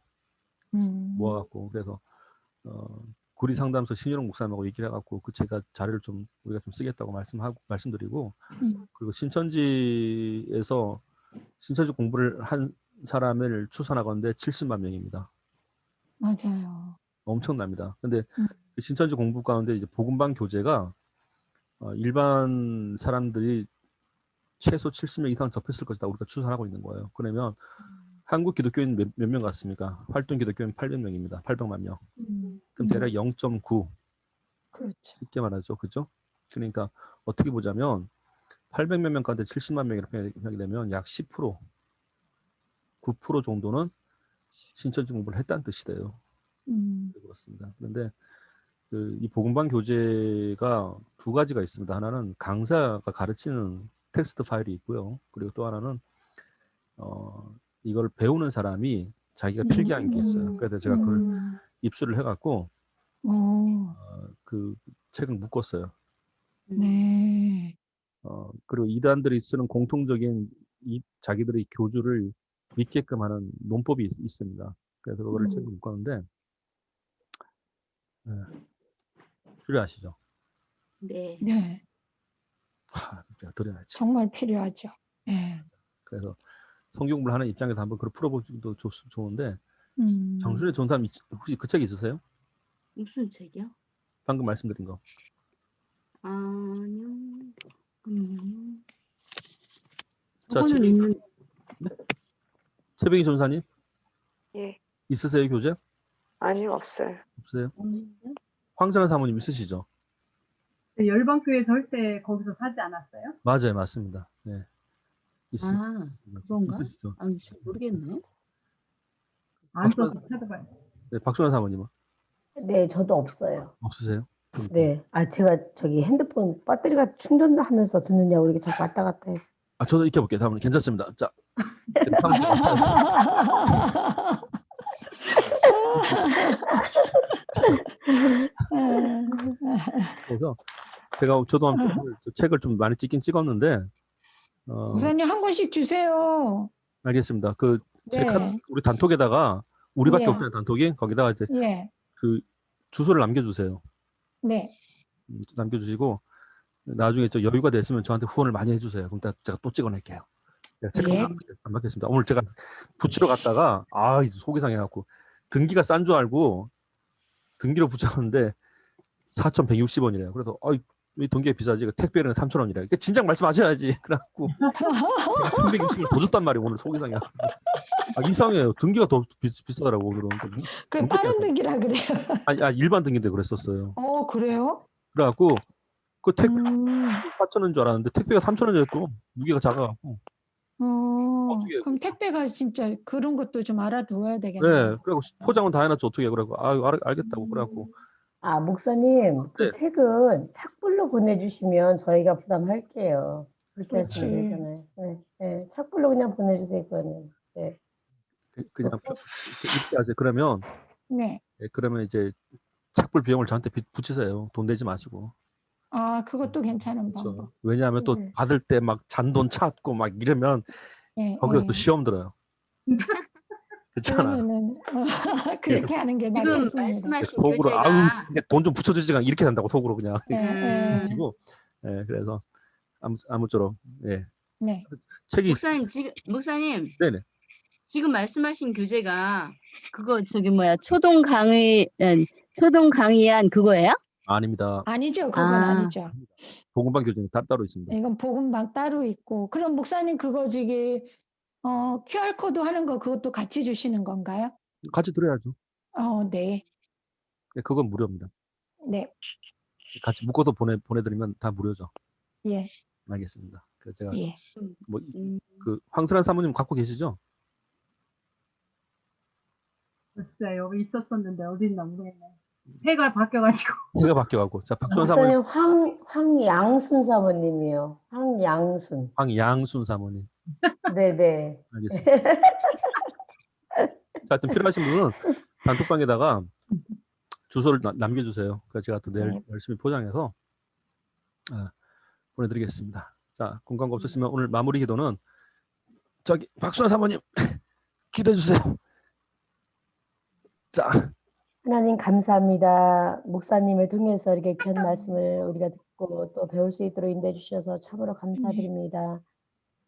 모아갖고 그래서 구리 상담소 신유롱 목사님하고 얘기를 해갖고 제가 자료를 좀 우리가 좀 쓰겠다고 말씀드리고 그리고 신천지에서 신천지 공부를 한 사람을 추산하건대 70만 명입니다. 맞아요. 엄청납니다. 근데 그 신천지 공부 가운데 이제 복음방 교재가 일반 사람들이 최소 70명 이상 접했을 것이다. 우리가 추산하고 있는 거예요. 그러면 한국 기독교인 몇 명 같습니까? 활동 기독교인 800명입니다. 800만 명. 그럼 대략 0.9. 그렇죠. 쉽게 말하죠. 그죠? 그러니까 어떻게 보자면 800몇 명 가운데 70만 명이 이렇게 하게 되면 약 10%, 9% 정도는 신천지 공부를 했다는 뜻이 돼요. 그렇습니다. 그런데 이 복음방 교재가 두 가지가 있습니다. 하나는 강사가 가르치는 텍스트 파일이 있고요. 그리고 또 하나는 이걸 배우는 사람이 자기가 필기한 게 있어요. 그래서 제가 그걸 입수를 해갖고 그 책을 묶었어요. 네. 그리고 이단들이 쓰는 공통적인 자기들의 교주를 믿게끔 하는 논법이 있습니다. 그래서 그거를 책을 묶었는데 필요하시죠? 네. 네. 제가 드려야지. 정말 필요하죠. 네. 그래서 성경 공부를 하는 입장에서 한번 그걸 풀어보기도 좋은데 정순의 좋은 사람 혹시 그 책 있으세요? 무슨 책이요? 방금 말씀드린 거. 아니요. 자, 그거는 있는. 최병희 전사님 예. 있으세요 교재? 아니요, 없어요. 없어요? 황선아 사모님 있으시죠? 열방교회 절대 거기서 사지 않았어요? 맞아요, 맞습니다. 네, 있습니다. 그건가? 있으시죠? 잘 모르겠네. 안 써서 찾아봐요. 네, 박순아 사모님은 네, 저도 없어요. 없으세요? 네. 제가 저기 핸드폰 배터리가 충전하면서 듣느냐고 이렇게 자꾸 왔다 갔다 해서. 저도 익혀볼게요. 사모님 괜찮습니다. 자, 사모님 괜찮습니다. 그래서 저도 한번 책을 좀 많이 찍긴 찍었는데 목사님 한 권씩 주세요. 알겠습니다. 그 책 네. 우리 단톡에다가 우리밖에 예. 없잖아요. 단톡이 거기다가 이제 예. 그 주소를 남겨주세요. 네. 남겨주시고 나중에 저 여유가 됐으면 저한테 후원을 많이 해주세요. 그럼 제가 또 찍어낼게요. 책 예. 안 받겠습니다. 오늘 제가 붙이러 갔다가 속이 상해갖고 등기가 싼 줄 알고 등기로 붙였는데 4,160원이래요. 그래서 이 등기가 비싸지? 택배는 3,000원이래. 그러니까 진작 말씀하셔야지. 그래갖고 1,160원 더 줬단 말이에요. 오늘 속이 상해. 이상해요. 등기가 더 비싸더라고 오늘은. 그 빠른 등기라 그래요. 일반 등기인데 그랬었어요. 그래요? 그래갖고 그 택배 4,000원인 줄 알았는데 택배가 3,000원이었고 무게가 작아갖고. 어떻게 해요? 그럼 택배가 진짜 그런 것도 좀 알아둬야 되겠네요. 네. 그래갖고 포장은 다 해놨죠. 어떻게 해. 그래갖고 알겠다고. 그래갖고. 목사님, 그 네. 책은 착불로 보내주시면 저희가 부담할게요. 그렇게 그렇지. 하시면 되잖아요. 네. 네. 착불로 그냥 보내주세요, 그거는. 네. 그냥 이렇게 하세요. 그러면 네. 그러면 이제 착불 비용을 저한테 붙이세요. 돈 내지 마시고. 그것도 괜찮은 그렇죠. 방법. 왜냐하면 또 네. 받을 때 막 잔돈 찾고 막 이러면 예, 거기서 예. 또 시험 들어요. 그렇잖아. 그러면은 그렇게 하는 게 지금 낫겠습니다. 말씀하신 속으로 교재가 돈 좀 붙여주지가 이렇게 된다고 속으로 그냥 예, 예. 하시고. 그래서 아무쪼록 네. 책이 목사님 네네. 지금 말씀하신 교재가 그거 초동 강의한 그거예요? 아닙니다. 아니죠. 그건 아. 아니죠. 복음방 교재는 따로 있습니다. 이건 복음방 따로 있고. 그럼 목사님 그거 QR 코드 하는 거 그것도 같이 주시는 건가요? 같이 들어야죠. 네. 그건 무료입니다. 네. 같이 묶어서 보내드리면 다 무료죠. 예. 알겠습니다. 그래서 제가 예. 그 황슬한 사모님 갖고 계시죠? 글쎄요, 있었었는데 어디 있나 모르겠네. 해가 바뀌어가지고. 해가 바뀌어가고. 자, 박수현 사모님, 목사님 황양순 사모님이요. 황양순. 황양순 사모님. 네네. 알겠습니다. 자, 하여튼 필요하신 분은 단톡방에다가 주소를 남겨주세요. 그래서 제가 또 내일 네. 열심히 포장해서 보내드리겠습니다. 자, 공감가 없으시면 오늘 마무리 기도는 박수현 사모님 기도해주세요. 자, 하나님 감사합니다. 목사님을 통해서 이렇게 귀한 말씀을 우리가 듣고 또 배울 수 있도록 인도해 주셔서 참으로 감사드립니다.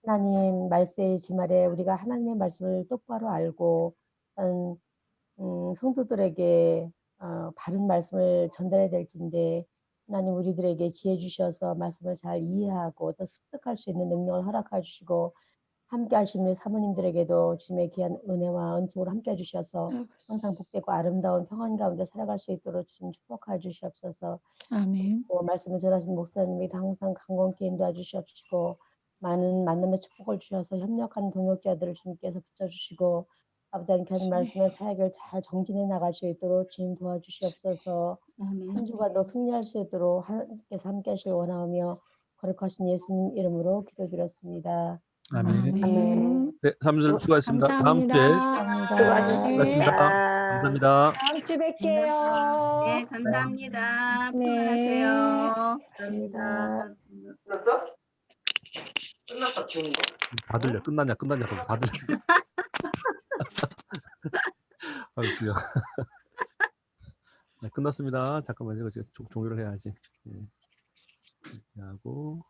하나님 말세지 말에 우리가 하나님의 말씀을 똑바로 알고 성도들에게 바른 말씀을 전달해야 될 텐데 하나님 우리들에게 지혜 주셔서 말씀을 잘 이해하고 또 습득할 수 있는 능력을 허락해 주시고 함께 하시는 사모님들에게도 주님의 귀한 은혜와 은총으로 함께 해주셔서 항상 복되고 아름다운 평안 가운데 살아갈 수 있도록 주님 축복하여 주시옵소서. 아멘. 말씀을 전하신 목사님에게 항상 강건케 인도해 주시옵시고 많은 만남의 축복을 주셔서 협력하는 동역자들을 주님께서 붙여주시고 아버지 하나님 귀한 말씀의 사역을 잘 정진해 나갈 수 있도록 주님 도와주시옵소서. 한 주간 더 승리할 수 있도록 하나님께서 함께 하시길 원하오며 거룩하신 예수님 이름으로 기도드렸습니다. 아멘. 아멘. 네, 사모님 수고하셨습니다. 다음 주에 감사합니다. 수고하셨습니다. 감사합니다. 다음 주 뵐게요. 네, 감사합니다. 네. 수고하세요. 감사합니다. 끝났어, 지금. 다 들려. 끝났냐 그럼 다 들려. 주여. 네, 끝났습니다. 잠깐만요. 이거 종료를 해야지. 네. 하고.